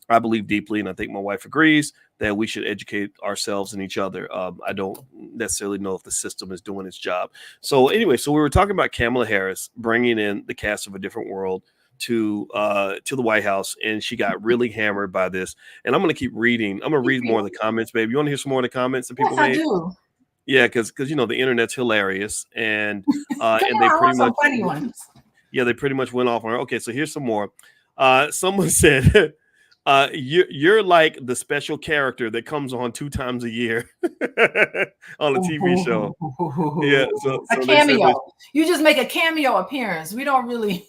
I believe deeply, and I think my wife agrees, that we should educate ourselves and each other. I don't necessarily know if the system is doing its job. So anyway, so we were talking about Kamala Harris bringing in the cast of A Different World to the White House, and she got really hammered by this. And I'm going to keep reading. I'm going to read more of the comments, baby. You want to hear some more of the comments that people made? I do. Yeah, because the internet's hilarious, and and they pretty much funny ones. Yeah, they pretty much went off on her. Okay, so here's some more. Someone said, you're like the special character that comes on 2 times a year on a TV show. Yeah, so a cameo. You just make a cameo appearance. We don't really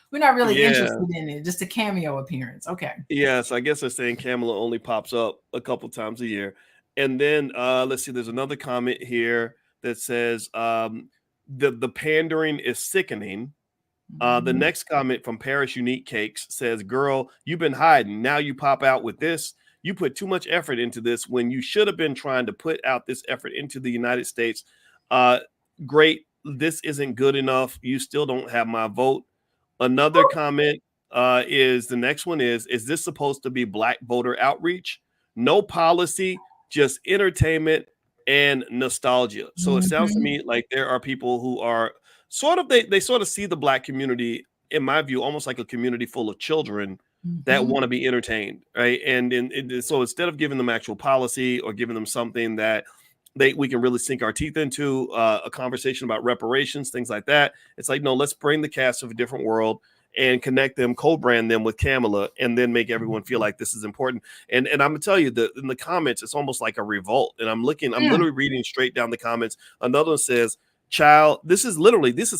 we're not really interested in it. Just a cameo appearance. Okay. Yeah, so I guess they're saying Kamala only pops up a couple times a year. And then let's see, there's another comment here that says the pandering is sickening. The next comment from Paris Unique Cakes says, girl, you've been hiding. Now you pop out with this. You put too much effort into this when you should have been trying to put out this effort into the United States. Great. This isn't good enough. You still don't have my vote. Another comment is the next one is this supposed to be black voter outreach? No policy, just entertainment and nostalgia. So it sounds to me like there are people who are sort of, they sort of see the black community, in my view, almost like a community full of children that want to be entertained, right? And so instead of giving them actual policy or giving them something that we can really sink our teeth into, a conversation about reparations, things like that, it's like, no, let's bring the cast of A Different World and connect them, co-brand them with Kamala, and then make everyone feel like this is important. And I'm gonna tell you that in the comments, it's almost like a revolt. And I'm literally reading straight down the comments. Another one says, child, this is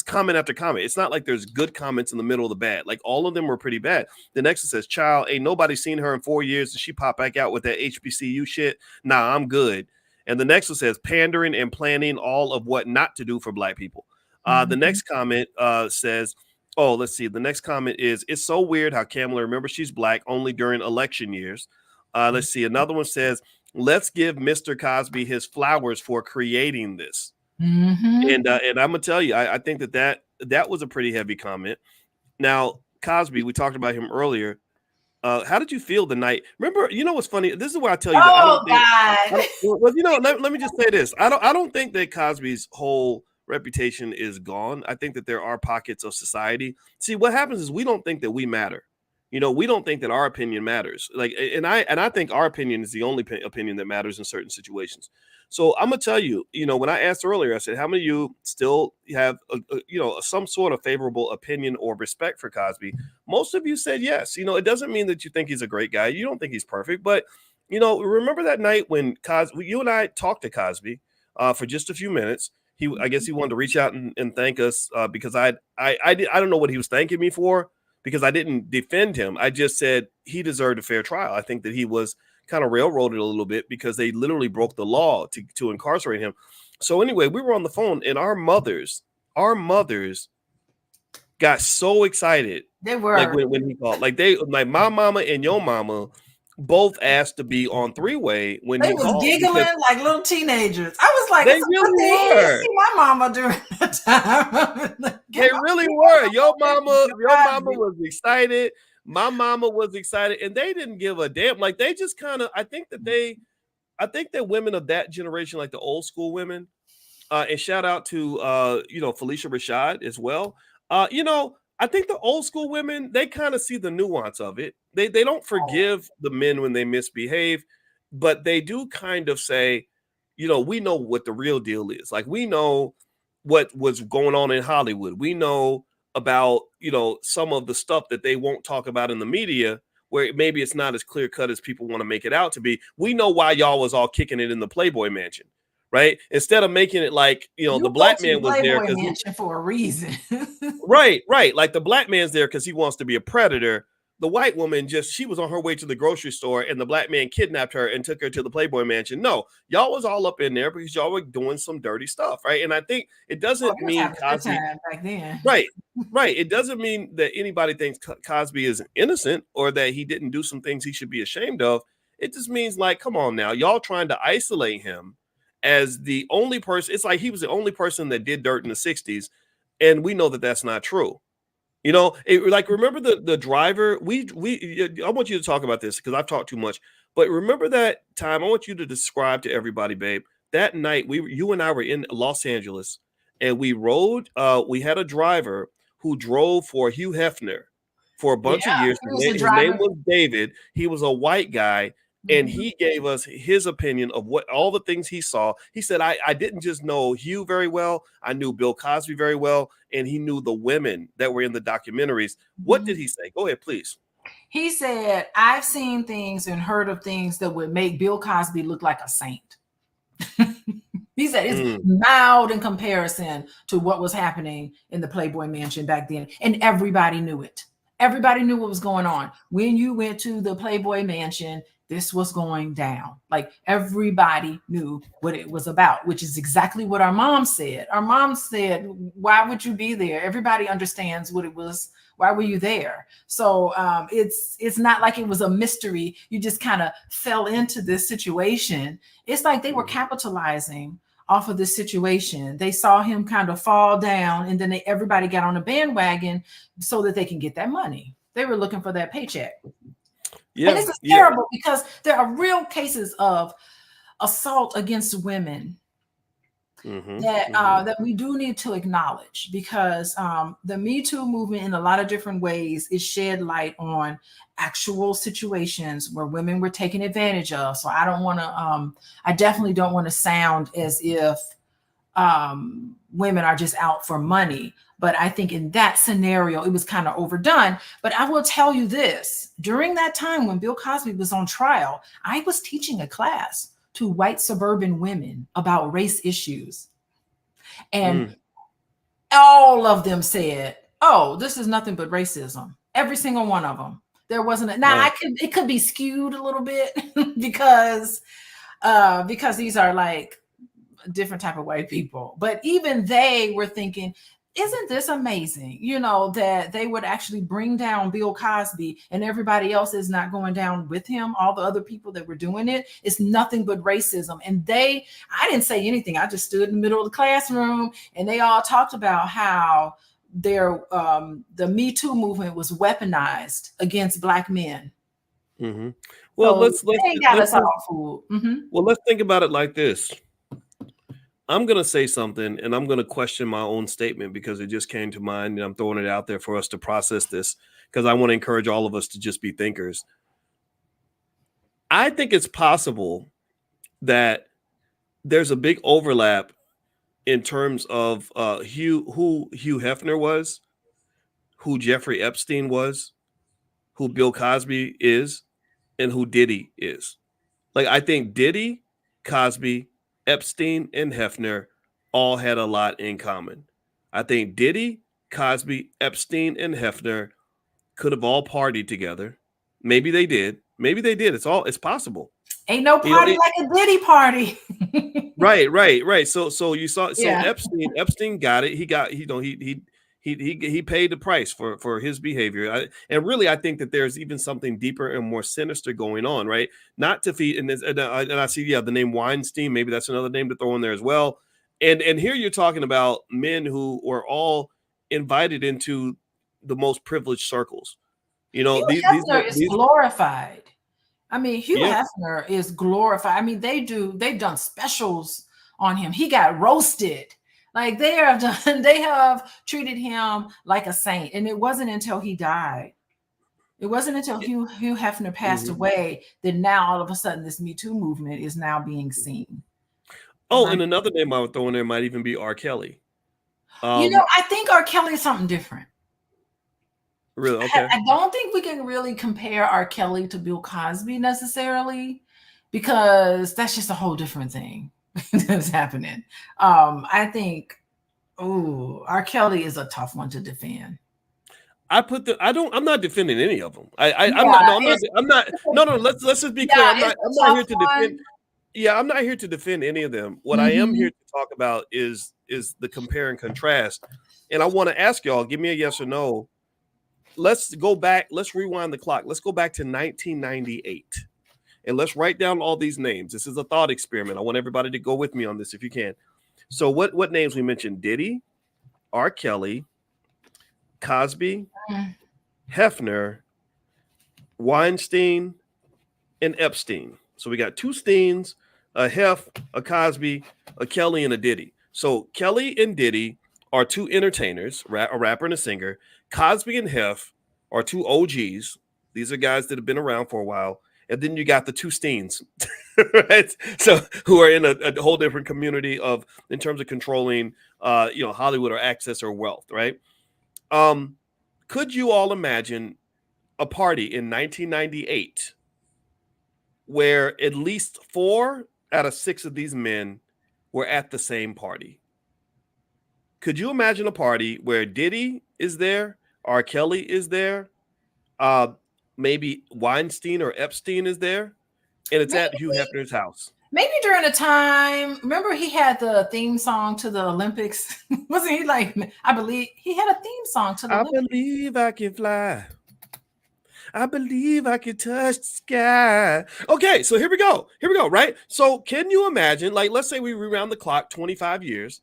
comment after comment. It's not like there's good comments in the middle of the bad. Like all of them were pretty bad. The next one says, child, ain't nobody seen her in 4 years. Did she pop back out with that HBCU shit? Nah, I'm good. And the next one says pandering and planning all of what not to do for Black people. The next comment says, oh, let's see. The next comment is, it's so weird how Kamala, remember, she's Black only during election years. Let's see. Another one says, let's give Mr. Cosby his flowers for creating this. And I'm gonna tell you, I think that was a pretty heavy comment. Now, Cosby, we talked about him earlier. How did you feel the night? Remember, you know what's funny? This is why I tell you that I don't think. Well, you know, let me just say this. I don't think that Cosby's whole reputation is gone. I think that there are pockets of society. See, what happens is we don't think that we matter. You know, we don't think that our opinion matters. Like, and I think our opinion is the only opinion that matters in certain situations. So I'm gonna tell you, you know, when I asked earlier, I said, how many of you still have, some sort of favorable opinion or respect for Cosby? Most of you said yes. You know, it doesn't mean that you think he's a great guy. You don't think he's perfect, but you know, remember that night when you and I talked to Cosby for just a few minutes. I guess he wanted to reach out and thank us because I don't know what he was thanking me for, because I didn't defend him. I just said he deserved a fair trial. I think that he was kind of railroaded a little bit because they literally broke the law to incarcerate him. So anyway, we were on the phone and our mothers got so excited. They were like when he called, like my mama and your mama both asked to be on three-way when they he was called. Giggling like little teenagers. I was like, they really were. See my mama during that time. They really were. Your mama was excited. My mama was excited, and they didn't give a damn. Like they just kind of, I think that women of that generation, like the old school women, and shout out to Felicia Rashad as well. I think the old school women, they kind of see the nuance of it. They don't forgive the men when they misbehave, but they do kind of say, we know what the real deal is. Like we know what was going on in Hollywood. We know about, some of the stuff that they won't talk about in the media, where maybe it's not as clear cut as people want to make it out to be. We know why y'all was all kicking it in the Playboy Mansion, right? Instead of making it like, the black man was there for a reason. Right. Like the black man's there because he wants to be a predator. The white woman she was on her way to the grocery store and the black man kidnapped her and took her to the Playboy Mansion. No, y'all was all up in there because y'all were doing some dirty stuff, right? And I think it doesn't mean Cosby back then. Right. It doesn't mean that anybody thinks Cosby is innocent or that he didn't do some things he should be ashamed of. It just means like, come on now, y'all trying to isolate him as the only person. It's like he was the only person that did dirt in the 60s. And we know that that's not true. Remember the driver? I want you to talk about this because I've talked too much. But remember that time? I want you to describe to everybody, babe. That night, you and I were in Los Angeles, and we rode. We had a driver who drove for Hugh Hefner for a bunch of years. His name was David. He was a white guy. And he gave us his opinion of what all the things he saw. He said, I didn't just know Hugh very well. I knew Bill Cosby very well. And he knew the women that were in the documentaries. What did he say? Go ahead, please. He said, I've seen things and heard of things that would make Bill Cosby look like a saint. He said it's mild in comparison to what was happening in the Playboy Mansion back then. And everybody knew it. Everybody knew what was going on. When you went to the Playboy Mansion, this was going down. Like everybody knew what it was about, which is exactly what our mom said. Our mom said, why would you be there? Everybody understands what it was. Why were you there? So it's not like it was a mystery. You just kind of fell into this situation. It's like they were capitalizing off of this situation. They saw him kind of fall down, and then everybody got on a bandwagon so that they can get that money. They were looking for that paycheck. Yeah, and this is terrible because there are real cases of assault against women that we do need to acknowledge, because the Me Too movement in a lot of different ways is shed light on actual situations where women were taken advantage of. So I definitely don't want to sound as if women are just out for money. But I think in that scenario, it was kind of overdone. But I will tell you this, during that time when Bill Cosby was on trial, I was teaching a class to white suburban women about race issues. And all of them said, oh, this is nothing but racism. Every single one of them. There wasn't it could be skewed a little bit because because these are like different type of white people. But even they were thinking, isn't this amazing? You know, that they would actually bring down Bill Cosby and everybody else is not going down with him. All the other people that were doing it, it's nothing but racism. And I didn't say anything. I just stood in the middle of the classroom and they all talked about how the Me Too movement was weaponized against Black men. Mm-hmm. Well, So they got us all fooled. Mm-hmm. Well, let's think about it like this. I'm going to say something and I'm going to question my own statement because it just came to mind and I'm throwing it out there for us to process this because I want to encourage all of us to just be thinkers. I think it's possible that there's a big overlap in terms of who Hugh Hefner was, who Jeffrey Epstein was, who Bill Cosby is, and who Diddy is. Like, I think Diddy, Cosby, Epstein, and Hefner all had a lot in common. I think Diddy, Cosby, Epstein, and Hefner could have all partied together. Maybe they did. Maybe they did. It's possible. Ain't no party like a Diddy party. Right. So you saw. So Yeah. Epstein got it. He paid the price for his behavior. And really, I think that there's even something deeper and more sinister going on, right? Not to feed, and I see, the name Weinstein, maybe that's another name to throw in there as well. And here you're talking about men who were all invited into the most privileged circles. You know, Hugh Hefner is glorified. I mean, Hugh Hefner is glorified. I mean, they've done specials on him. He got roasted. Like they have treated him like a saint. And it wasn't until he died. It wasn't until Hugh Hefner passed away that now all of a sudden this Me Too movement is now being seen. Oh, and another name I would throw in there might even be R. Kelly. I think R. Kelly is something different. Really? Okay. I don't think we can really compare R. Kelly to Bill Cosby necessarily, because that's just a whole different thing that's happening. I think, R. Kelly is a tough one to defend. I'm not defending any of them. I'm not. No. Let's just be clear. I'm not here to defend. Yeah, I'm not here to defend any of them. What I am here to talk about is the compare and contrast. And I want to ask y'all, give me a yes or no. Let's go back. Let's rewind the clock. Let's go back to 1998. And let's write down all these names. This is a thought experiment. I want everybody to go with me on this if you can. So what names we mentioned? Diddy, R. Kelly, Cosby, Hefner, Weinstein, and Epstein. So we got two Steens, a Hef, a Cosby, a Kelly, and a Diddy. So Kelly and Diddy are two entertainers, a rapper and a singer. Cosby and Hef are two OGs. These are guys that have been around for a while. And then you got the two Steens, right? So who are in a whole different community in terms of controlling, Hollywood or access or wealth, right? Could you all imagine a party in 1998 where at least 4 out of 6 of these men were at the same party? Could you imagine a party where Diddy is there, R. Kelly is there, maybe Weinstein or Epstein is there, and it's at Hugh Hefner's house? Maybe during a time, remember he had the theme song to the Olympics? Wasn't he like, I believe he had a theme song to the Olympics. I believe I can fly. I believe I can touch the sky. Okay, so here we go, right? So can you imagine, like, let's say we rewound the clock 25 years.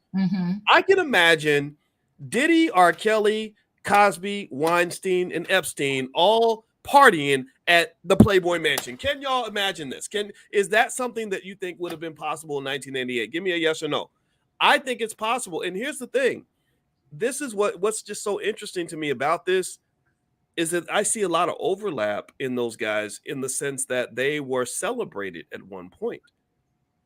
I can imagine Diddy, R. Kelly, Cosby, Weinstein, and Epstein all partying at the Playboy Mansion. Can y'all imagine this? Is that something that you think would have been possible in 1998? Give me a yes or no. I think it's possible. And here's the thing. This is what's just so interesting to me about this is that I see a lot of overlap in those guys in the sense that they were celebrated at one point.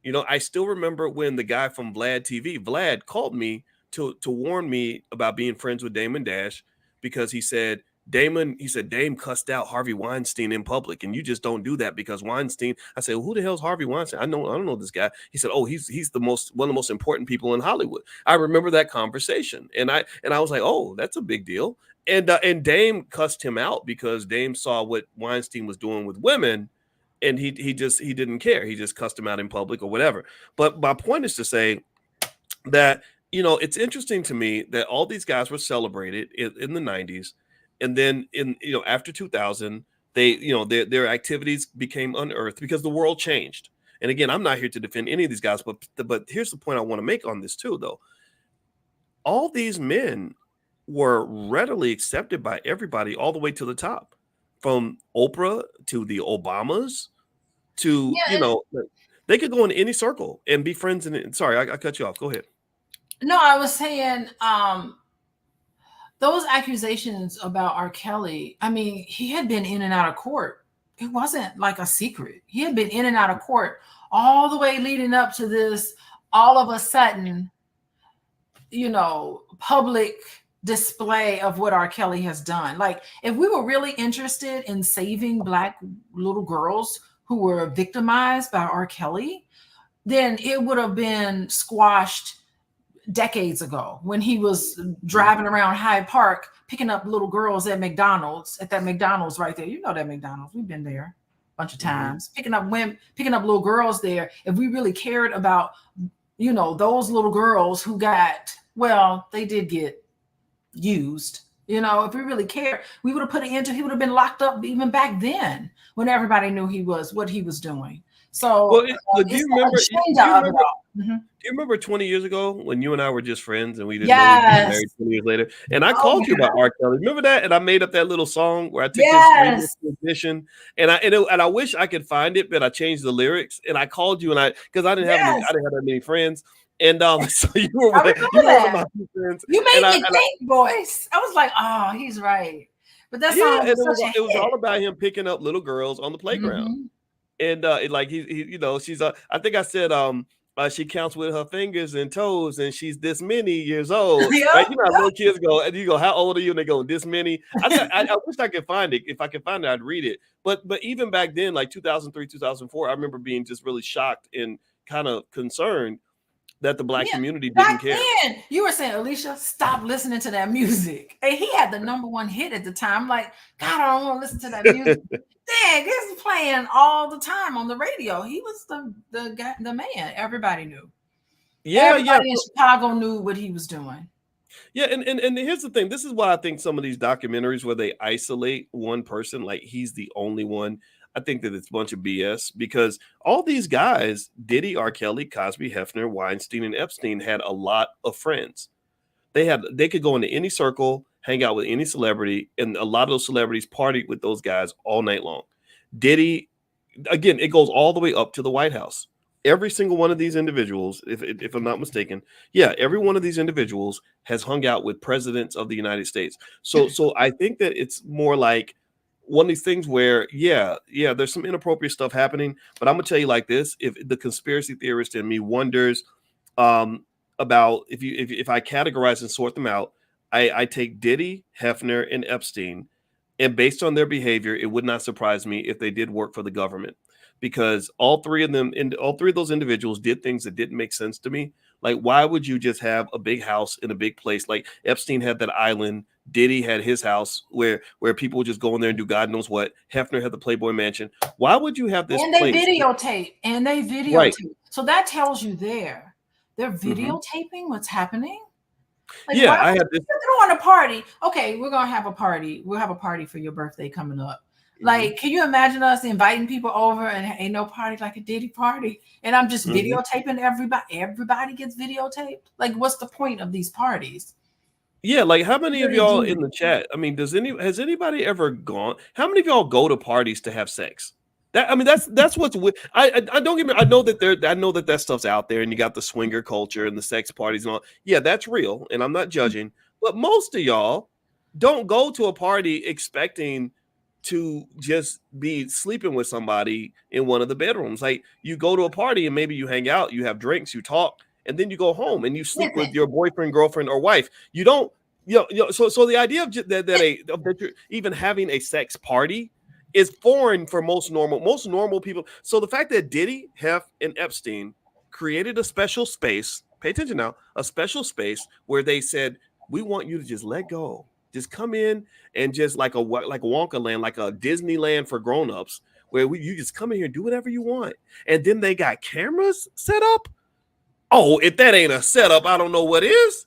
You know, I still remember when the guy from Vlad TV, Vlad, called me to warn me about being friends with Damon Dash because he said, Dame cussed out Harvey Weinstein in public, and you just don't do that because Weinstein. I said, well, who the hell's Harvey Weinstein? I don't know this guy. He said, oh, he's one of the most important people in Hollywood. I remember that conversation, and I was like, oh, that's a big deal. And Dame cussed him out because Dame saw what Weinstein was doing with women, and he didn't care. He just cussed him out in public or whatever. But my point is to say that, it's interesting to me that all these guys were celebrated in the 90s, and then in after 2000, they their activities became unearthed because the world changed. And again, I'm not here to defend any of these guys, but here's the point I want to make on this too, though. All these men were readily accepted by everybody all the way to the top, from Oprah to the Obamas to, Yeah. they could go in any circle and be friends. And sorry, I cut you off. Go ahead. No, I was saying, those accusations about R. Kelly, I mean, he had been in and out of court. It wasn't like a secret. He had been in and out of court all the way leading up to this, all of a sudden, public display of what R. Kelly has done. Like, if we were really interested in saving Black little girls who were victimized by R. Kelly, then it would have been squashed decades ago when he was driving around Hyde Park picking up little girls at that McDonald's right there. You know that McDonald's. We've been there a bunch of times, picking up little girls there. If we really cared about, those little girls who they did get used. If we really cared, we would have put it into, he would have been locked up even back then when everybody knew what he was doing. So do you remember? Do you remember 20 years ago when you and I were just friends and we didn't know we'd be married 20 years later? And I called you about R. Kelly. Remember that? And I made up that little song where I took this musician, and I wish I could find it, but I changed the lyrics. And I called you, because I didn't have that many friends. And so you were one of my few friends. You made me think, Boyce. I was like, oh, he's right. But that song it was all about him picking up little girls on the playground. And she's I think I said she counts with her fingers and toes, and she's this many years old. Right? Little kids go, and you go, how old are you? And they go, this many. I wish I could find it. If I could find it, I'd read it. But even back then, like 2003, 2004, I remember being just really shocked and kind of concerned that the Black community didn't care. Then, you were saying, Alicia, stop listening to that music. And he had the #1 hit at the time. Like, God, I don't want to listen to that music. Dang, this is playing all the time on the radio. He was the guy, the man. Everybody knew. Everybody in Chicago knew what he was doing. Yeah, and here's the thing. This is why I think some of these documentaries where they isolate one person, like he's the only one, I think that it's a bunch of BS, because all these guys, Diddy, R. Kelly, Cosby, Hefner, Weinstein, and Epstein, had a lot of friends. They could go into any circle, hang out with any celebrity, and a lot of those celebrities partied with those guys all night long. Diddy, again, it goes all the way up to the White House. Every single one of these individuals, if I'm not mistaken, every one of these individuals has hung out with presidents of the United States. So I think that it's more like one of these things where, there's some inappropriate stuff happening, but I'm gonna tell you like this: if the conspiracy theorist in me wonders about if I categorize and sort them out, I take Diddy, Hefner, and Epstein, and based on their behavior, it would not surprise me if they did work for the government, because all three of those individuals did things that didn't make sense to me. Like, why would you just have a big house in a big place? Like Epstein had that island. Diddy had his house where people would just go in there and do God knows what. Hefner had the Playboy Mansion. Why would you have this? And they videotape. Right. So that tells you they're videotaping what's happening. Like, I had this. Throwing a party. Okay, we're gonna have a party. We'll have a party for your birthday coming up. Like, can you imagine us inviting people over and ain't no party like a Diddy party? And I'm just videotaping everybody. Everybody gets videotaped. Like, what's the point of these parties? Yeah, like how many of y'all in the chat? I mean, has anybody ever gone? How many of y'all go to parties to have sex? That's what's with. I don't get me. I know that stuff's out there, and you got the swinger culture and the sex parties and all. Yeah, that's real, and I'm not judging. But most of y'all don't go to a party expecting to just be sleeping with somebody in one of the bedrooms. Like, you go to a party and maybe you hang out, you have drinks, you talk, and then you go home and you sleep with your boyfriend, girlfriend, or wife. You don't, so the idea of that you're even having a sex party is foreign for most normal people. So the fact that Diddy, Hef, and Epstein created a special space, pay attention now, a special space where they said, we want you to just let go. Just come in and just like a Wonka land, like a Disneyland for grownups. where you just come in here and do whatever you want, and then they got cameras set up. Oh, if that ain't a setup, I don't know what is.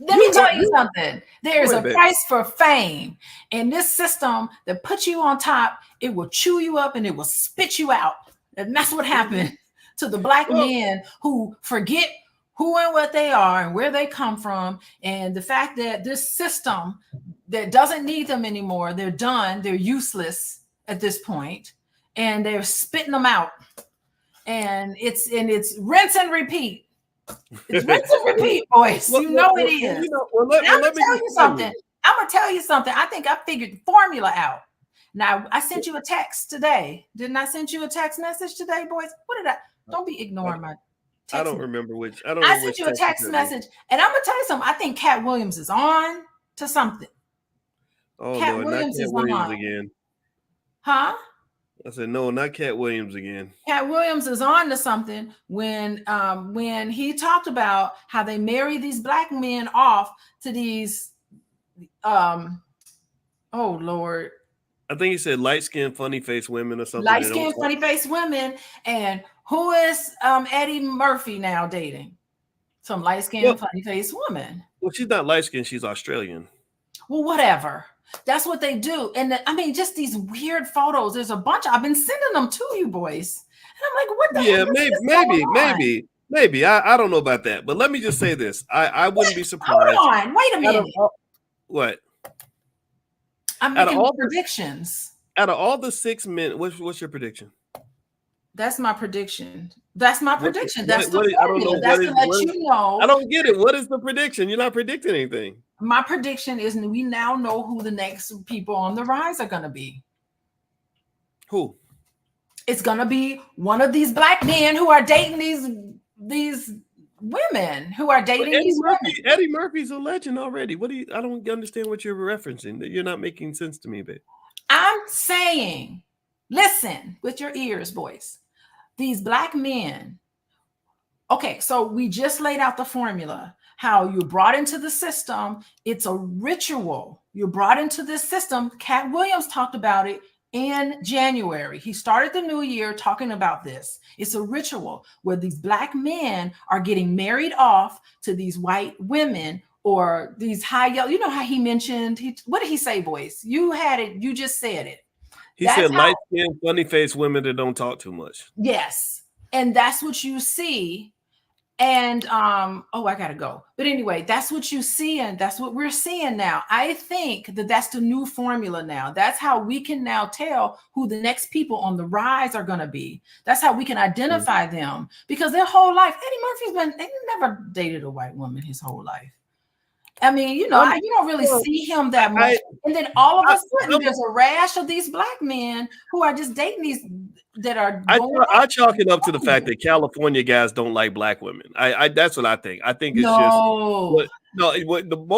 Let me tell you something. There is a baby. price for fame. And this system that puts you on top, it will chew you up and it will spit you out. And that's what happened to the black men who forget who and what they are and where they come from. And the fact that this system that doesn't need them anymore, they're done, they're useless at this point, and they're spitting them out. And it's rinse and repeat. It's rinse and repeat, boys. You know it is. I'm gonna tell you something. I think I figured the formula out. Now, I sent you a text today. Didn't I send you a text message today, boys? What did I? Don't be ignoring my text. I don't remember which. I sent you a text message, and I'm gonna tell you something. I think Cat Williams is on to something. Oh, Cat Williams is on again. Huh? I said, no, not Cat Williams again. Cat Williams is on to something when he talked about how they marry these black men off to these, oh Lord. I think he said light-skinned, funny-faced women or something. Light-skinned, funny-faced women. And who is Eddie Murphy now dating? Some light-skinned, funny-faced woman. Well, she's not light-skinned. She's Australian. Well, whatever. That's what they do. And I mean, just these weird photos. There's a bunch. I've been sending them to you boys. And I'm like, what the heck? Maybe. I don't know about that. But let me just say this. I wouldn't be surprised. Hold on. Wait a minute. What? I'm making predictions. Out of all the 6 men, what's your prediction? That's my prediction. That's the formula. That's to let you know. I don't get it. What is the prediction? You're not predicting anything. My prediction is we now know who the next people on the rise are going to be. Who? It's going to be one of these black men who are dating these women who are dating these women. Eddie Murphy's a legend already. I don't understand what you're referencing. You're not making sense to me, babe. I'm saying, listen with your ears, boys. These black men. Okay, so we just laid out the formula. How you're brought into the system. It's a ritual. You're brought into this system. Cat Williams talked about it in January. He started the new year talking about this. It's a ritual where these black men are getting married off to these white women or these high yellow. You know how he mentioned, what did he say, Boyce? You had it. You just said it. He said light-skinned, funny-faced women that don't talk too much. Yes. And that's what you see. And I gotta go. But anyway, that's what you see, and that's what we're seeing now. I think that's the new formula now. That's how we can now tell who the next people on the rise are gonna be. That's how we can identify them, because their whole life, Eddie Murphy's never dated a white woman his whole life. I mean, you don't really see him that much. And then all of a sudden, there's a rash of these black men who are just dating these that are. I chalk it up to the fact that California guys don't like black women. That's what I think. I think it's most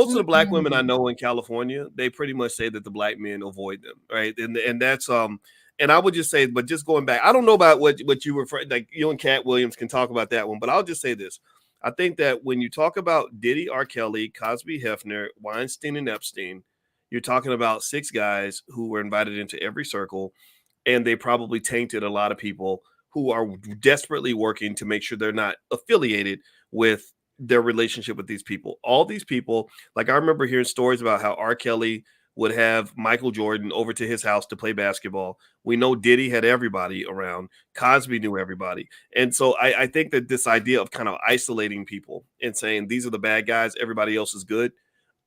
of the black women I know in California, they pretty much say that the black men avoid them, right? And that's and I would just say, but just going back, I don't know about what you refer, like you and Cat Williams can talk about that one, but I'll just say this. I think that when you talk about Diddy, R. Kelly, Cosby, Hefner, Weinstein, and Epstein, you're talking about 6 guys who were invited into every circle, and they probably tainted a lot of people who are desperately working to make sure they're not affiliated with their relationship with these people. All these people, like I remember hearing stories about how R. Kelly would have Michael Jordan over to his house to play basketball. We know Diddy had everybody around. Cosby knew everybody. And so I think that this idea of kind of isolating people and saying these are the bad guys, everybody else is good,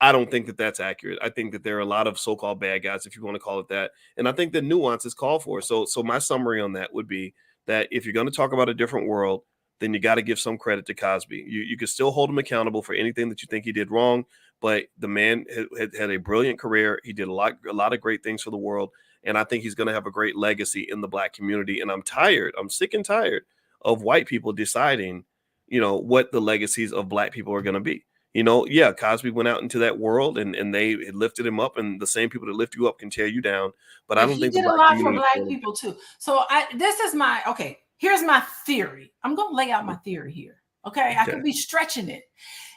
I don't think that that's accurate. I think that there are a lot of so-called bad guys, if you want to call it that. And I think the nuance is called for. So my summary on that would be that if you're going to talk about a different world, then you got to give some credit to Cosby. You can still hold him accountable for anything that you think he did wrong, but the man had a brilliant career. He did a lot of great things for the world, and I think he's going to have a great legacy in the black community. And I'm sick and tired of white people deciding, what the legacies of black people are going to be. Cosby went out into that world and they lifted him up, and the same people that lift you up can tear you down. But I don't think he did a lot for black people too. So here's my theory. I'm going to lay out my theory here. Okay. I could be stretching it.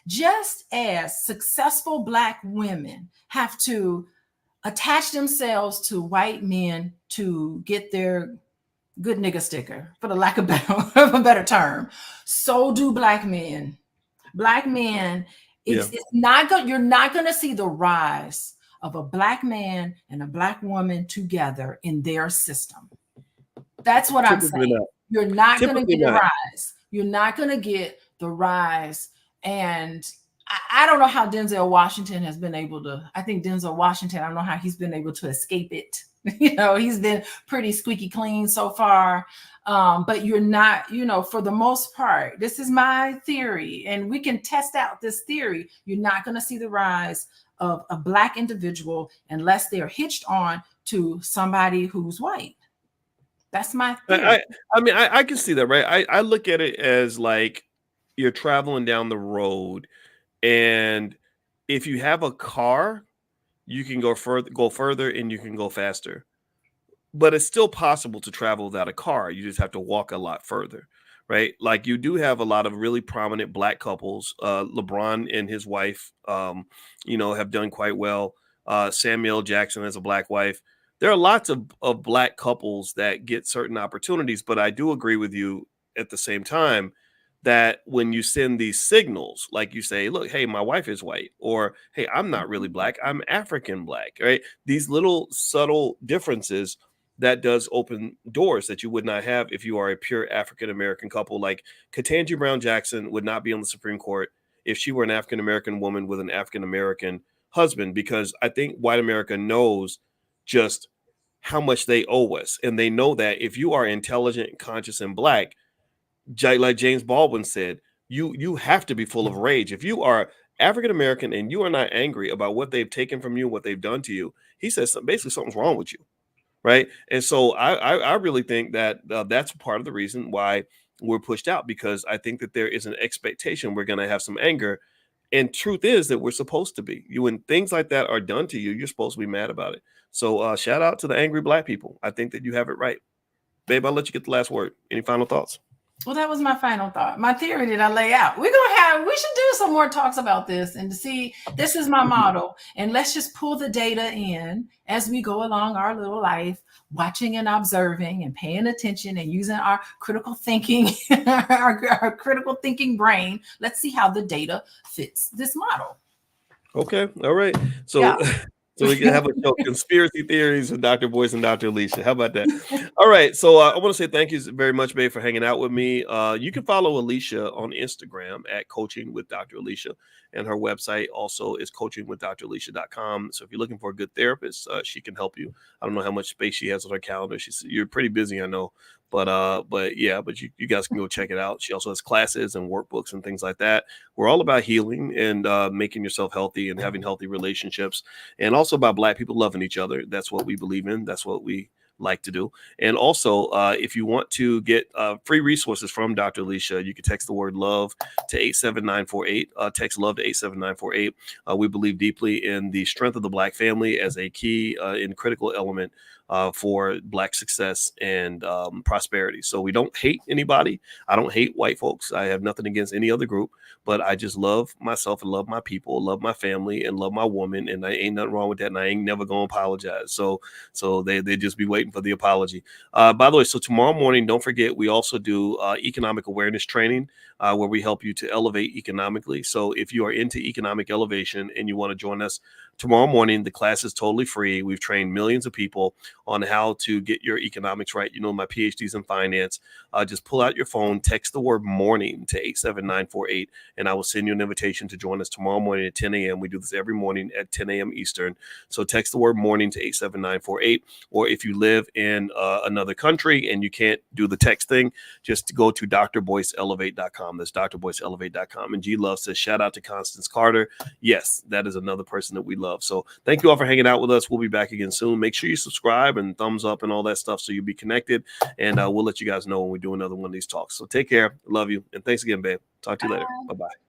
Just as successful black women have to attach themselves to white men to get their good nigga sticker, for the lack of of a better term. So do black men. Black men, it's not good. You're not going to see the rise of a black man and a black woman together in their system. That's what I'm Typically saying. not. You're not going to Typically get the not. rise. You're not going to get the rise. And I don't know how Denzel Washington has been able to. I think Denzel Washington, I don't know how he's been able to escape it. He's been pretty squeaky clean so far. But you're not, for the most part, this is my theory, and we can test out this theory. You're not going to see the rise of a black individual unless they're hitched on to somebody who's white. That's my theory. I mean, I can see that, right? I look at it as like you're traveling down the road, and if you have a car, you can go further, and you can go faster. But it's still possible to travel without a car. You just have to walk a lot further, right? Like you do have a lot of really prominent black couples. LeBron and his wife, have done quite well. Samuel Jackson has a black wife. There are lots of black couples that get certain opportunities, but I do agree with you at the same time that when you send these signals, like you say, look, hey, my wife is white, or hey, I'm not really black, I'm African black, right? These little subtle differences that does open doors that you would not have if you are a pure African American couple. Like Ketanji Brown Jackson would not be on the Supreme Court if she were an African American woman with an African American husband, because I think white America knows just how much they owe us. And they know that if you are intelligent, conscious, and black, like James Baldwin said, you have to be full of rage. If you are African American and you are not angry about what they've taken from you, what they've done to you, he says basically something's wrong with you. Right. And so I really think that that's part of the reason why we're pushed out, because I think that there is an expectation we're going to have some anger. And truth is that we're supposed to be. When things like that are done to you, you're supposed to be mad about it. So shout out to the angry black people. I think that you have it right. Babe, I'll let you get the last word. Any final thoughts? Well, that was my final thought. My theory that I lay out. We should do some more talks about this and to see, this is my model. And let's just pull the data in as we go along our little life, watching and observing and paying attention and using our critical thinking, our critical thinking brain. Let's see how the data fits this model. Okay. All right. So Yeah. So we can have a show, Conspiracy Theories with Dr. Boyce and Dr. Alicia. How about that? All right. So I want to say thank you very much, babe, for hanging out with me. You can follow Alicia on Instagram at Coaching with Dr. Alicia. And her website also is coachingwithdralicia.com. So if you're looking for a good therapist, she can help you. I don't know how much space she has on her calendar. You're pretty busy, I know. But you guys can go check it out. She also has classes and workbooks and things like that. We're all about healing and making yourself healthy and having healthy relationships, and also about black people loving each other. That's what we believe in. That's what we like to do. And also, if you want to get free resources from Dr. Alicia, you can text the word love to 87948. Text love to 87948. We believe deeply in the strength of the black family as a key and critical element for black success and prosperity. So we don't hate anybody. I don't hate white folks. I have nothing against any other group, but I just love myself and love my people, love my family and love my woman. And I ain't nothing wrong with that. And I ain't never going to apologize. So they just be waiting for the apology. By the way, so tomorrow morning, don't forget, we also do economic awareness training where we help you to elevate economically. So if you are into economic elevation and you want to join us tomorrow morning, the class is totally free. We've trained millions of people on how to get your economics right. You know, my PhD's in finance. Just pull out your phone, text the word morning to 87948, and I will send you an invitation to join us tomorrow morning at 10 a.m. We do this every morning at 10 a.m. Eastern. So text the word morning to 87948. Or if you live in another country and you can't do the text thing, just go to drboyceelevate.com. That's drboyceelevate.com. And G Love says, shout out to Constance Carter. Yes, that is another person that we love. So thank you all for hanging out with us. We'll be back again soon. Make sure you subscribe and thumbs up and all that stuff so you'll be connected. And we'll let you guys know when we do another one of these talks. So take care. Love you. And thanks again, babe. Talk to you later. Bye-bye.